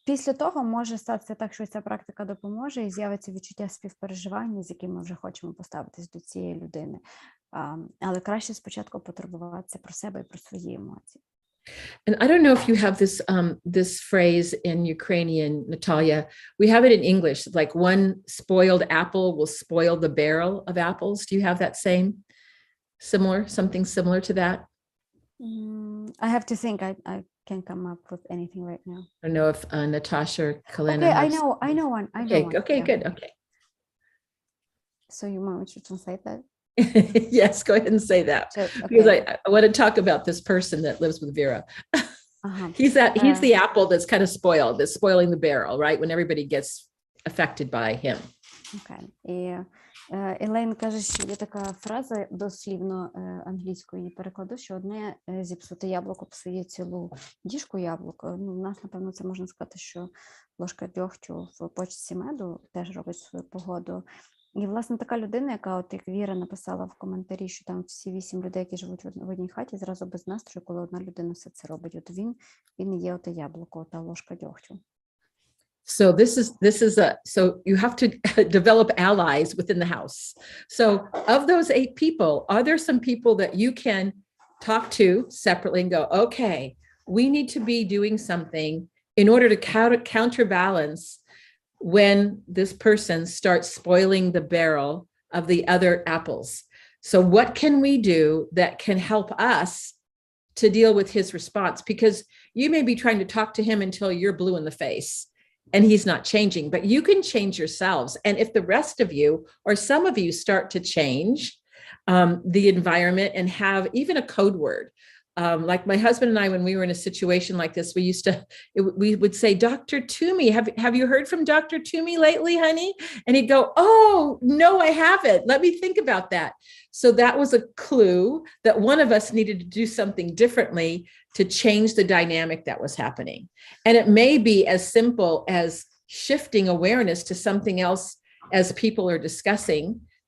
Після того може статися так, що ця практика допоможе і з'явиться відчуття співпереживання, з яким ми вже хочемо поставитись до цієї людини. Але краще спочатку потурбуватися про себе і про свої емоції. And I don't know if you have this phrase in Ukrainian, Natalia. We have it in English, like one spoiled apple will spoil the barrel of apples. Do you have that something similar to that? I have to think. I can't come up with anything right now. I don't know if Natasha or Kalena. Okay, has... I know one. Okay, Yeah. good. Okay. So you want me to translate that? Yes, go ahead and say that. So, okay. Because I want to talk about this person that lives with Vera. He's the apple that's kind of spoiled, that's spoiling the barrel, right? When everybody gets affected by him. Okay. І Елейн каже, що є така фраза, дослівно англійською її перекладу, що одне зіпсуте яблуко псує цілу діжку яблук. Ну, в нас, напевно, це можна сказати, що ложка дьогтю в бочці меду теж робить свою погоду. І, власне, така людина, яка, от як Віра написала в коментарі, що там всі 8 людей, які живуть в одній хаті, зразу без настрою, коли одна людина все це робить. От він і є оте яблуко, та ложка дьогтю. So so you have to develop allies within the house. So of those 8 people, are there some people that you can talk to separately and go, okay, we need to be doing something in order to counterbalance when this person starts spoiling the barrel of the other apples. So what can we do that can help us to deal with his response? Because you may be trying to talk to him until you're blue in the face and he's not changing, but you can change yourselves. And if the rest of you or some of you start to change the environment and have even a code word, like my husband and I, when we were in a situation like this, we would say, Dr. Toomey, have you heard from Dr. Toomey lately, honey? And he'd go, oh, no, I haven't. Let me think about that. So that was a clue that one of us needed to do something differently to change the dynamic that was happening. And it may be as simple as shifting awareness to something else as people are discussing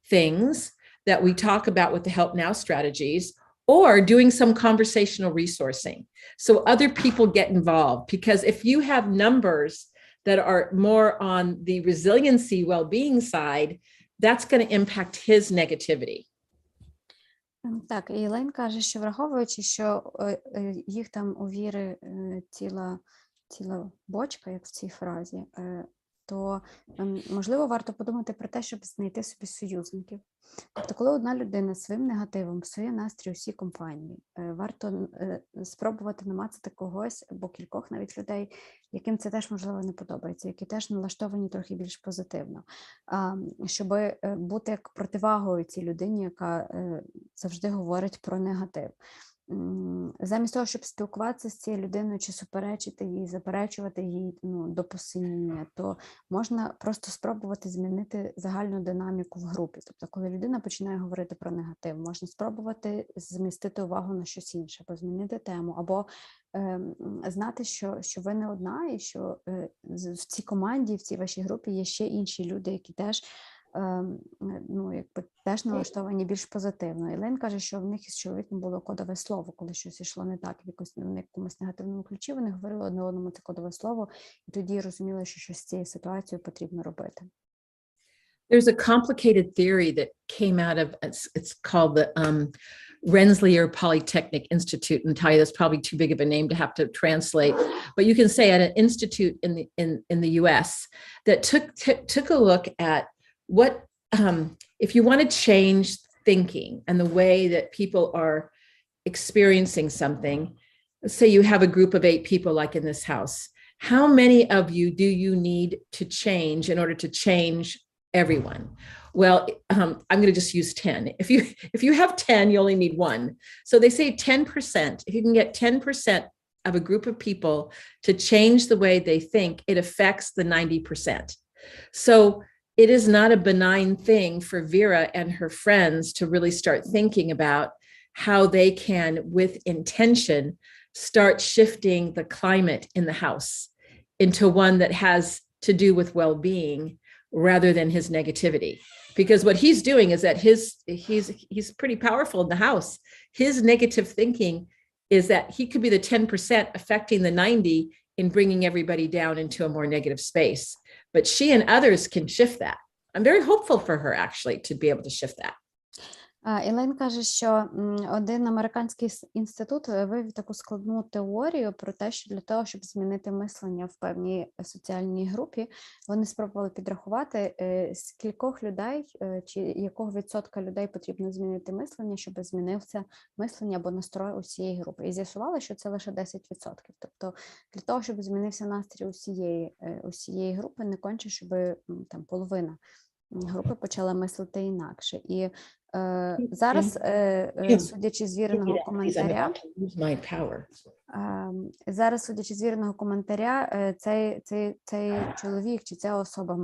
things that we talk about with the Help Now strategies, or doing some conversational resourcing so other people get involved. Because if you have numbers that are more on the resiliency well-being side, that's going to impact his negativity. Так, і Елейн каже, що враховуючи, що їх там у Віри ціла бочка, як в цій фразі, то, можливо, варто подумати про те, щоб знайти собі союзників. Тобто, коли одна людина своїм негативом псує настрій усій компанії, варто спробувати намацати когось, або кількох навіть людей, яким це теж, можливо, не подобається, які теж налаштовані трохи більш позитивно, щоб бути як противагою цій людині, яка завжди говорить про негатив. Замість того, щоб спілкуватися з цією людиною, чи суперечити їй, заперечувати їй до посиніння, то можна просто спробувати змінити загальну динаміку в групі. Тобто, коли людина починає говорити про негатив, можна спробувати змістити увагу на щось інше, або змінити тему, або знати, що ви не одна, і що в цій команді, в цій вашій групі є ще інші люди, які теж ну, якби теж налаштовані більш позитивно. Елейн каже, що в них із чоловіком було кодове слово, коли щось йшло не так, в якомусь негативному ключі, вони говорили одне одному це кодове слово, і тоді розуміли, що щось з цією ситуацією потрібно робити. There's a complicated theory that came out of, it's called the Rensselaer Polytechnic Institute. And Talia, that's probably too big of a name to have to translate, but you can say at an institute in the US that took a look at what, if you want to change thinking and the way that people are experiencing something, let's say you have a group of 8 people like in this house, how many of you do you need to change in order to change everyone? Well, I'm going to just use 10. If you have 10, you only need 1. So they say 10%. If you can get 10% of a group of people to change the way they think, it affects the 90%. So it is not a benign thing for Vera and her friends to really start thinking about how they can, with intention, start shifting the climate in the house into one that has to do with well-being rather than his negativity. Because what he's doing is that he's pretty powerful in the house. His negative thinking is that he could be the 10% affecting the 90 in bringing everybody down into a more negative space. But she and others can shift that. I'm very hopeful for her actually to be able to shift that. Елейн каже, що один американський інститут вивів таку складну теорію про те, що для того, щоб змінити мислення в певній соціальній групі, вони спробували підрахувати, з кількох людей, чи якого відсотка людей потрібно змінити мислення, щоб змінився мислення або настрой усієї групи. І з'ясували, що це лише 10%. Тобто для того, щоб змінився настрій усієї групи, не конче, щоб там половина групи почала мислити інакше. І зараз, судячи з віреного коментаря, цей чоловік чи ця особа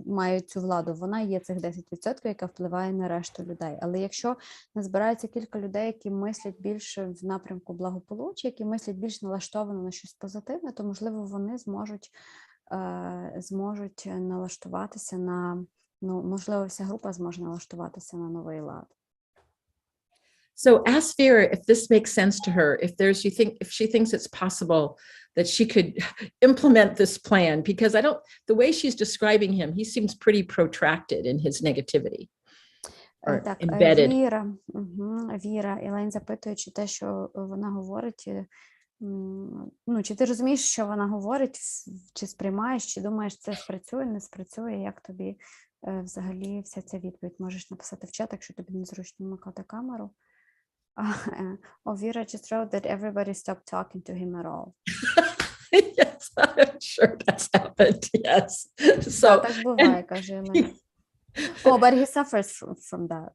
має цю владу. Вона є цих 10%, яка впливає на решту людей. Але якщо назбирається кілька людей, які мислять більше в напрямку благополуччя, які мислять більш налаштовано на щось позитивне, то, можливо, вони зможуть налаштуватися на, можливо, вся група зможе налаштуватися на новий лад. So ask Vera if this makes sense to her, if she thinks it's possible that she could implement this plan, because the way she's describing him, he seems pretty protracted in his negativity. Так, Віра, Елейн запитує, чи те, що вона говорить, чи ти розумієш, що вона говорить, чи сприймаєш, чи думаєш, це спрацює, не спрацює, як тобі взагалі вся ця відповідь? Можеш написати в чат, якщо тобі незручно вмикати камеру. Vera just wrote that everybody stopped talking to him at all. Yes, I'm sure that's happened, yes. So, так буває, каже Елейн. But he suffers from that.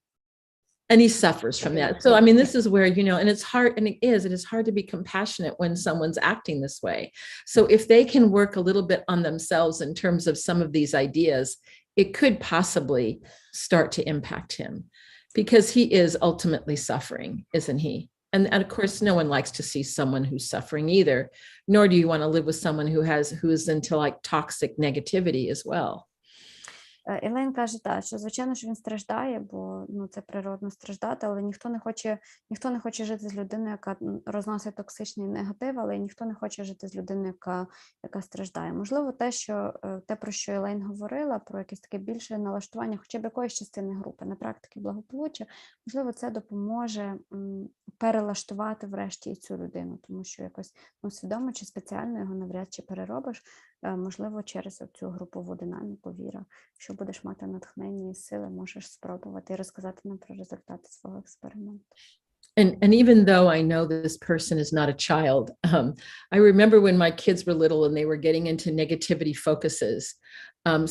And he suffers from that. So, I mean, this is where, and it's hard, and it is hard to be compassionate when someone's acting this way. So if they can work a little bit on themselves in terms of some of these ideas, it could possibly start to impact him, because he is ultimately suffering, isn't he? And of course, no one likes to see someone who's suffering either, nor do you want to live with someone who is into like toxic negativity as well. Елейн каже, що звичайно, що він страждає, бо це природно страждати, але ніхто не хоче жити з людиною, яка розносить токсичний негатив, але ніхто не хоче жити з людиною, яка страждає. Можливо, те, про що Елейн говорила, про якесь таке більше налаштування хоча б якоїсь частини групи на практики благополуччя, можливо, це допоможе перелаштувати врешті і цю людину, тому що якось свідомо чи спеціально його навряд чи переробиш, можливо, через цю групову динаміку, Віра. Якщо будеш мати натхнення і сили, можеш спробувати і розказати нам про результати свого експерименту. And even though I know this person is not a child, I remember when my kids were little and they were getting into negativity focuses,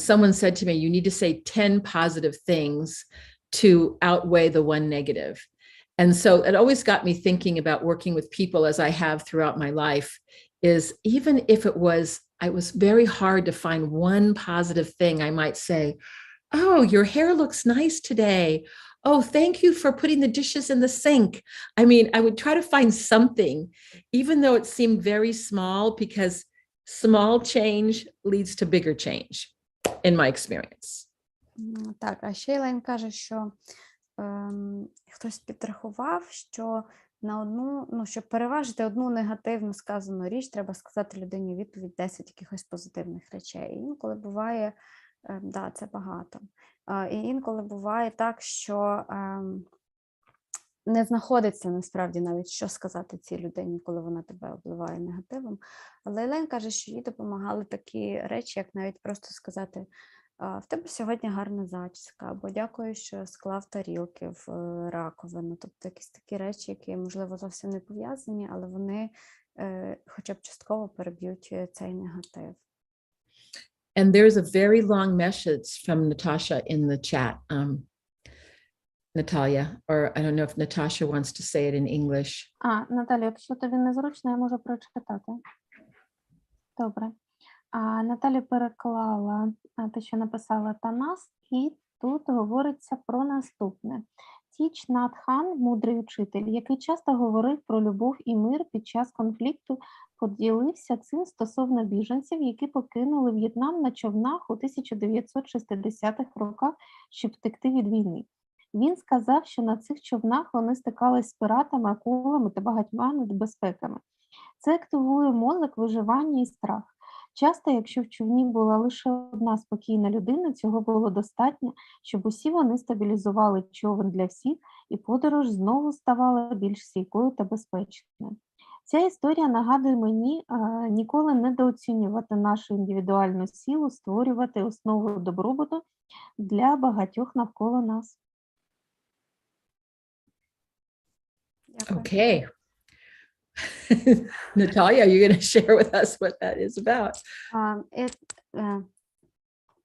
someone said to me, you need to say 10 positive things to outweigh the one negative. And so it always got me thinking about working with people, as I have throughout my life, is even if it was very hard to find one positive thing, I might say, oh, your hair looks nice today. Oh, thank you for putting the dishes in the sink. I mean, I would try to find something, even though it seemed very small, because small change leads to bigger change, in my experience. Так, а ще Єлен каже, що хтось підрахував, що на одну, щоб переважити одну негативно сказану річ, треба сказати людині відповідь 10 якихось позитивних речей. І інколи буває, да, це багато. І інколи буває так, що не знаходиться насправді навіть, що сказати цій людині, коли вона тебе обливає негативом. Але Єлен каже, що їй допомагали такі речі, як навіть просто сказати: в тебе сьогодні гарна зачіска, або дякую, що склав тарілки в раковину. Тобто якісь такі речі, які, можливо, зовсім не пов'язані, але вони хоча б частково переб'ють цей негатив. And there's a very long message from Natasha in the chat, Natalia, or I don't know if Natasha wants to say it in English. Наталя, якщо тобі незручно, я можу прочитати. Добре. Наталя переклала те, що написала Танас, і тут говориться про наступне. Тіч Нат Хан, мудрий учитель, який часто говорив про любов і мир під час конфлікту, поділився цим стосовно біженців, які покинули В'єтнам на човнах у 1960-х роках, щоб втекти від війни. Він сказав, що на цих човнах вони стикались з піратами, акулами та багатьма небезпеками. Це активує мозок, виживання і страх. Часто, якщо в човні була лише одна спокійна людина, цього було достатньо, щоб усі вони стабілізували човен для всіх, і подорож знову ставала більш стійкою та безпечною. Ця історія нагадує мені ніколи недооцінювати нашу індивідуальну силу, створювати основу добробуту для багатьох навколо нас. Дякую. Okay. Natalia, are you going to share with us what that is about?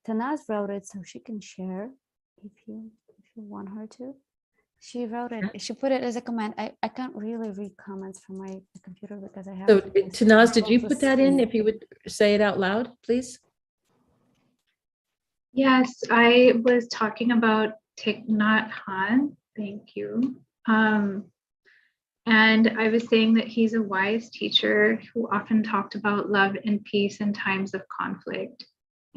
Tanaz wrote it so she can share if you want her to. She wrote it. She put it as a comment. I can't really read comments from my computer because I have. So, Tanaz, did you put that in? If you would say it out loud, please. Yes, I was talking about Thich Nhat Hanh. Thank you. And I was saying that he's a wise teacher who often talked about love and peace in times of conflict.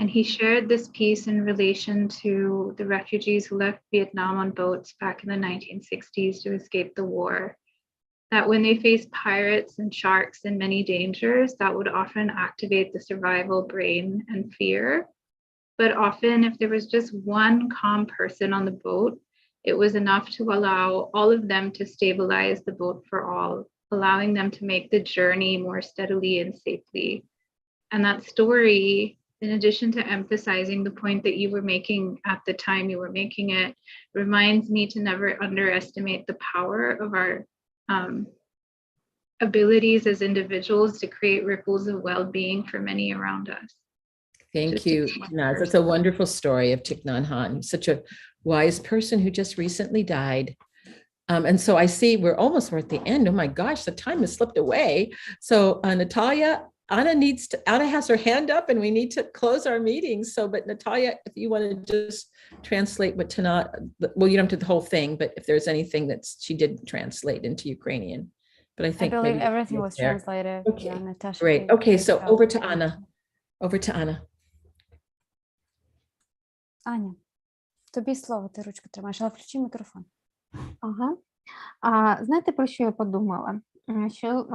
And he shared this piece in relation to the refugees who left Vietnam on boats back in the 1960s to escape the war. That when they faced pirates and sharks and many dangers, that would often activate the survival brain and fear. But often if there was just one calm person on the boat, it was enough to allow all of them to stabilize the boat for all, allowing them to make the journey more steadily and safely. And that story, in addition to emphasizing the point that you were making at the time you were making it, reminds me to never underestimate the power of our abilities as individuals to create ripples of well-being for many around us. Thank you, Naz. That's a wonderful story of Thich Nhat Hanh, such a wise person who just recently died. And so I see we're at the end. Oh my gosh, the time has slipped away. So Natalia, Anna has her hand up and we need to close our meeting. So, but Natalia, if you want to just translate what Tanat, well, you don't have to do the whole thing, but if there's anything that she did translate into Ukrainian, but I think I believe maybe everything was there. translated. Okay, Yeah, Natasha great. did a Okay, great so job. over to Anna. Over to Anna. Аня, тобі слово, ти ручку тримаєш, але включи мікрофон. Ага. Знаєте, про що я подумала? Що,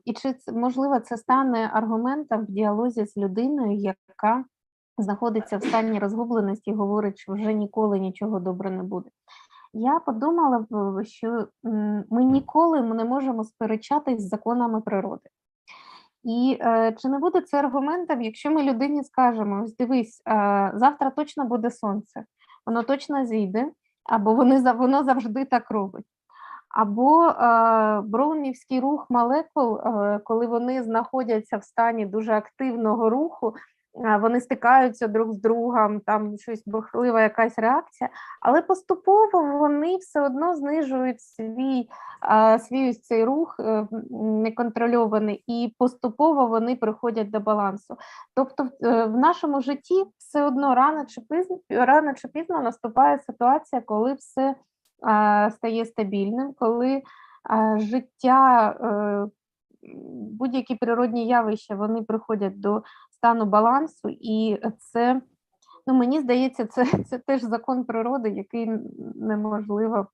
і чи можливо це стане аргументом в діалозі з людиною, яка знаходиться в стані розгубленості і говорить, що вже ніколи нічого добре не буде. Я подумала, що ми ніколи не можемо сперечатись з законами природи. І чи не буде це аргументом, якщо ми людині скажемо: ось дивись, завтра точно буде сонце, воно точно зійде, або воно завжди так робить. Або броунівський рух молекул, коли вони знаходяться в стані дуже активного руху, вони стикаються друг з другом, там щось бурхлива якась реакція, але поступово вони все одно знижують свій ось цей рух неконтрольований, і поступово вони приходять до балансу. Тобто в нашому житті все одно рано чи пізно наступає ситуація, коли все стає стабільним, коли життя, будь-які природні явища, вони приходять до стану балансу, і це Ну, мені здається, це теж закон природи, який неможливо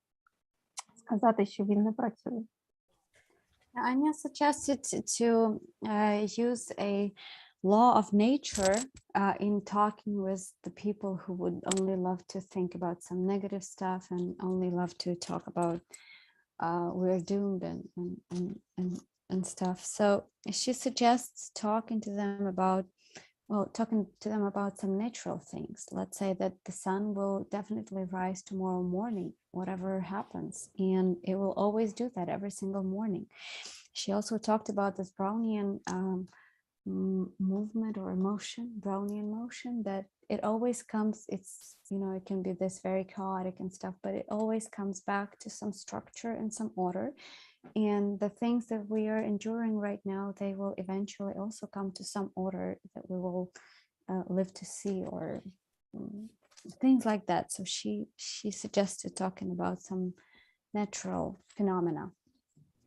сказати, що він не працює. Anya suggested to use a law of nature in talking with the people who would only love to think about some negative stuff and only love to talk about we're doomed and stuff. So she suggests talking to them about some natural things. Let's say that the sun will definitely rise tomorrow morning, whatever happens, and it will always do that every single morning. She also talked about this Brownian movement or emotion, Brownian motion, that it always comes, it's, it can be this very chaotic and stuff, but it always comes back to some structure and some order. And the things that we are enduring right now, they will eventually also come to some order that we will live to see, or things like that. So she suggested talking about some natural phenomena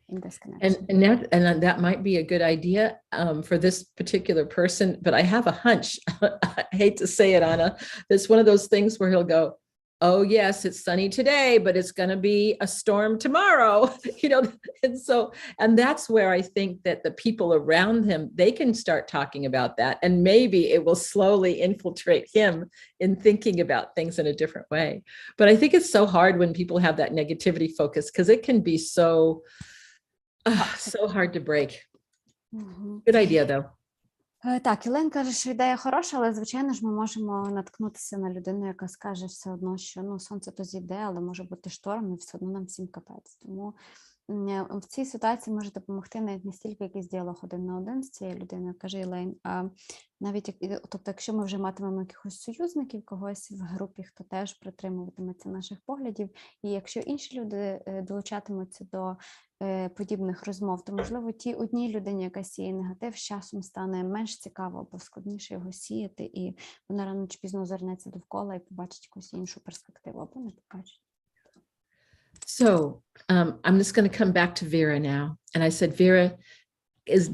in this connection. And that might be a good idea for this particular person, but I have a hunch, I hate to say it, Anna, it's one of those things where he'll go, oh yes, it's sunny today, but it's going to be a storm tomorrow, and that's where I think that the people around him, they can start talking about that, and maybe it will slowly infiltrate him in thinking about things in a different way. But I think it's so hard when people have that negativity focus, because it can be so hard to break. Good idea though. Так, Ілен каже, що ідея хороша, але, звичайно ж, ми можемо наткнутися на людину, яка скаже все одно, що сонце то зійде, але може бути шторм, і все одно нам всім капець. Тому в цій ситуації може допомогти навіть не стільки якийсь діалог один на один з цією людиною, каже Ілейн, а навіть, тобто, якщо ми вже матимемо якихось союзників, когось в групі, хто теж притримуватиметься наших поглядів, і якщо інші люди долучатимуться до подібних розмов, то, можливо, тій одній людині, яка сіє негатив, з часом стане менш цікаво або складніше його сіяти, і вона рано чи пізно озирнеться довкола і побачить якусь іншу перспективу, або не побачить. So I'm just going to come back to Vera now. And I said, Vera,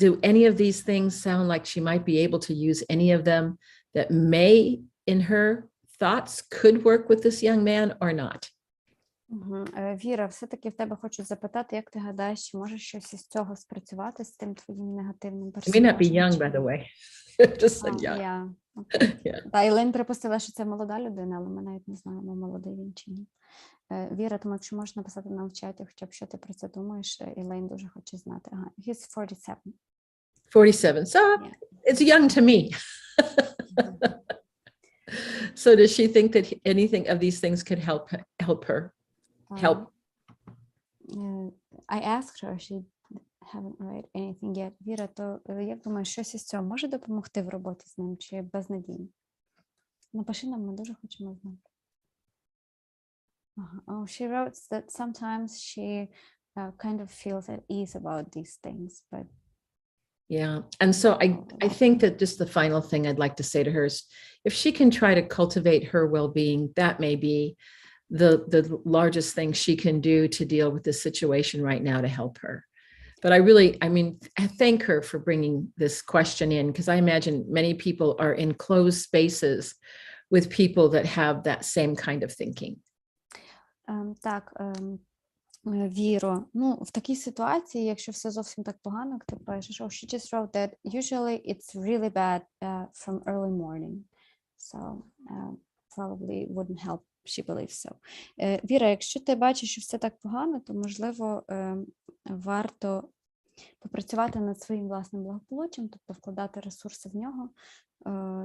do any of these things sound like she might be able to use any of them that may, in her thoughts, could work with this young man or not? Віра, все-таки в тебе хочу запитати, як ти гадаєш, чи може щось із цього спрацювати з тим твоїм негативним персонажем? It may not be young, by the way. Just said young. Yeah. Okay. Та Ілейн припустила, що це молода людина, але ми навіть не знаємо, молодий він чи ні. Віра, тому якщо можеш написати нам в чаті, хоча б що ти про це думаєш, Ілейн дуже хоче знати. He's 47. 47, so yeah. It's young to me. So does she think that anything of these things could help her? Help? I asked her, she haven't read anything yet. Віра, то як думаєш, щось із цього може допомогти в роботі з ним, чи безнадійно? Напиши нам, ми дуже хочемо знати. Oh, she wrote that sometimes she kind of feels at ease about these things, but yeah. And so I think that just the final thing I'd like to say to her is, if she can try to cultivate her well-being, that may be the largest thing she can do to deal with this situation right now to help her. But I thank her for bringing this question in, because I imagine many people are in closed spaces with people that have that same kind of thinking. Так, Віро, в такій ситуації, якщо все зовсім так погано, як ти пишеш, she just wrote that usually it's really bad from early morning, so probably wouldn't help, she believes so. Віра, якщо ти бачиш, що все так погано, то, можливо, варто попрацювати над своїм власним благополуччям, тобто вкладати ресурси в нього.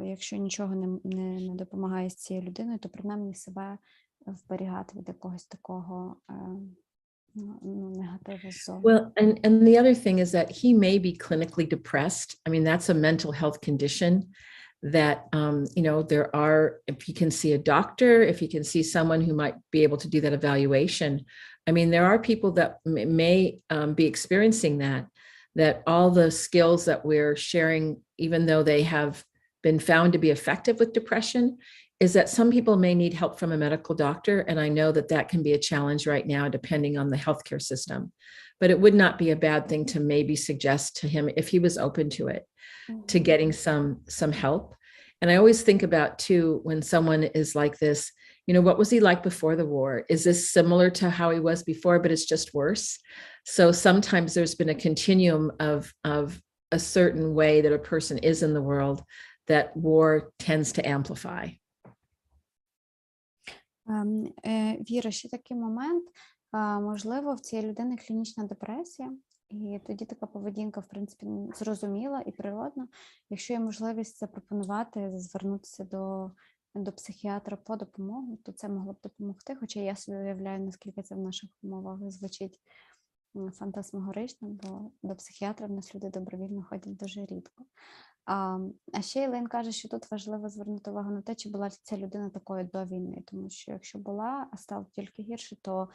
Якщо нічого не допомагає з цією людиною, то принаймні себе вберігати від якогось такого негативу ззовні. Well, and the other thing is that he may be clinically depressed. I mean, that's a mental health condition that, there are, if he can see a doctor, if he can see someone who might be able to do that evaluation. I mean, there are people that may be experiencing that all the skills that we're sharing, even though they have been found to be effective with depression, is that some people may need help from a medical doctor. And I know that that can be a challenge right now, depending on the healthcare system. But it would not be a bad thing to maybe suggest to him, if he was open to it, to getting some help. And I always think about too, when someone is like this, what was he like before the war? Is this similar to how he was before, but it's just worse? So sometimes there's been a continuum of a certain way that a person is in the world that war tends to amplify. Віра, ще такий момент. Можливо, в цієї людини клінічна депресія, і тоді така поведінка, в принципі, зрозуміла і природна. Якщо є можливість запропонувати, звернутися до психіатра по допомогу, то це могло б допомогти, хоча я собі уявляю, наскільки це в наших умовах звучить фантасмагорично, бо до психіатра в нас люди добровільно ходять дуже рідко. А ще Елейн каже, що тут важливо звернути увагу на те, чи була ця людина такою до війни, тому що якщо була, а стало тільки гірше, то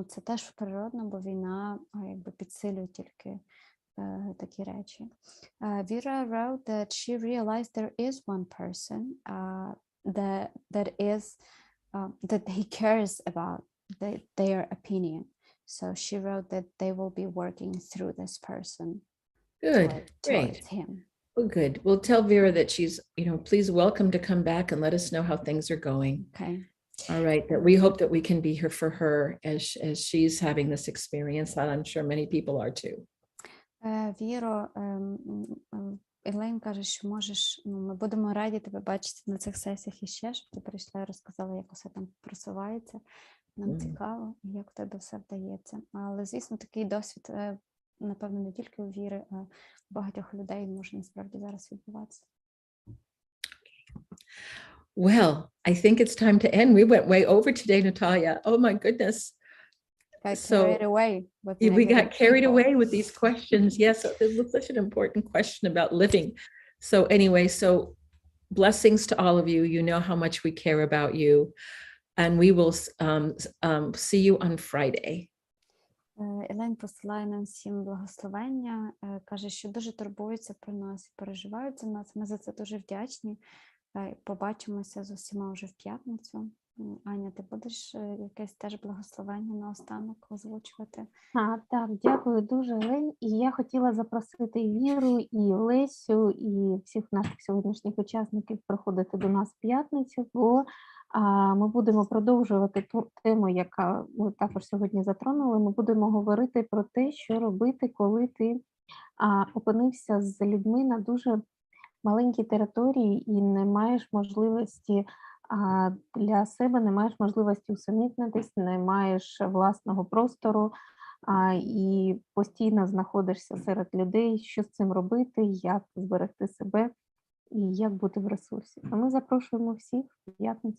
це теж природно, бо війна якби підсилює тільки такі речі. Віра wrote that she realized there is one person that he cares about their opinion. So she wrote that they will be working through this person. Good, towards great. him. Well, good. We'll tell Vera that she's, please welcome to come back and let us know how things are going. Okay. All right. That we hope that we can be here for her as she's having this experience, that I'm sure many people are too. Віро, Елейн каже, що ми будемо раді тебе бачити на цих сесіях іще, щоб ти прийшла і розказала, як усе там просувається. Нам цікаво, як у тебе все вдається. Але, звісно, такий досвід, напевно, не тільки у Віри, а у багатьох людей може насправді зараз відбуватися. Well, I think it's time to end. We went way over today, Natalia. Oh my goodness. Carried away with We got carried people. away with these questions. Yes, it was such an important question about living. So anyway, so blessings to all of you. You know how much we care about you. And we will see you on Friday. Елейн посилає нам всім благословення, каже, що дуже турбуються про нас і переживають за нас. Ми за це дуже вдячні. Побачимося з усіма вже в п'ятницю. Аня, ти будеш якесь теж благословення наостанок озвучувати? Так, дякую дуже, Лень. І я хотіла запросити і Віру, і Лесю, і всіх наших сьогоднішніх учасників приходити до нас в п'ятницю, бо ми будемо продовжувати ту тему, яка ми також сьогодні затронули. Ми будемо говорити про те, що робити, коли ти опинився з людьми на дуже маленькій території і не маєш можливості для себе, не маєш можливості усамітнитись, не маєш власного простору і постійно знаходишся серед людей, що з цим робити, як зберегти себе і як бути в ресурсі. А ми запрошуємо всіх в п'ятницю.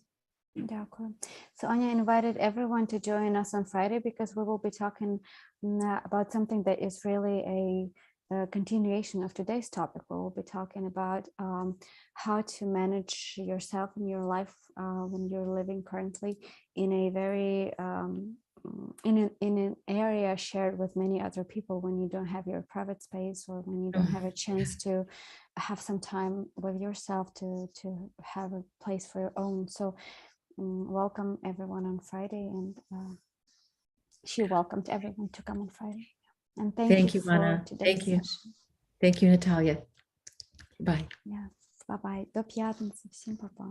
Дякую. So Anya invited everyone to join us on Friday because we will be talking about something that is really a continuation of today's topic. We will be talking about how to manage yourself in your life when you're living currently in a very in an area shared with many other people, when you don't have your private space or when you don't have a chance to have some time with yourself to have a place for your own. So welcome everyone on Friday, and she welcomed everyone to come on Friday. And thank you for Anna. today's Thank you. session. Thank you, Natalia. Bye. Yes, bye-bye. До п'ятниці. Всім па-па.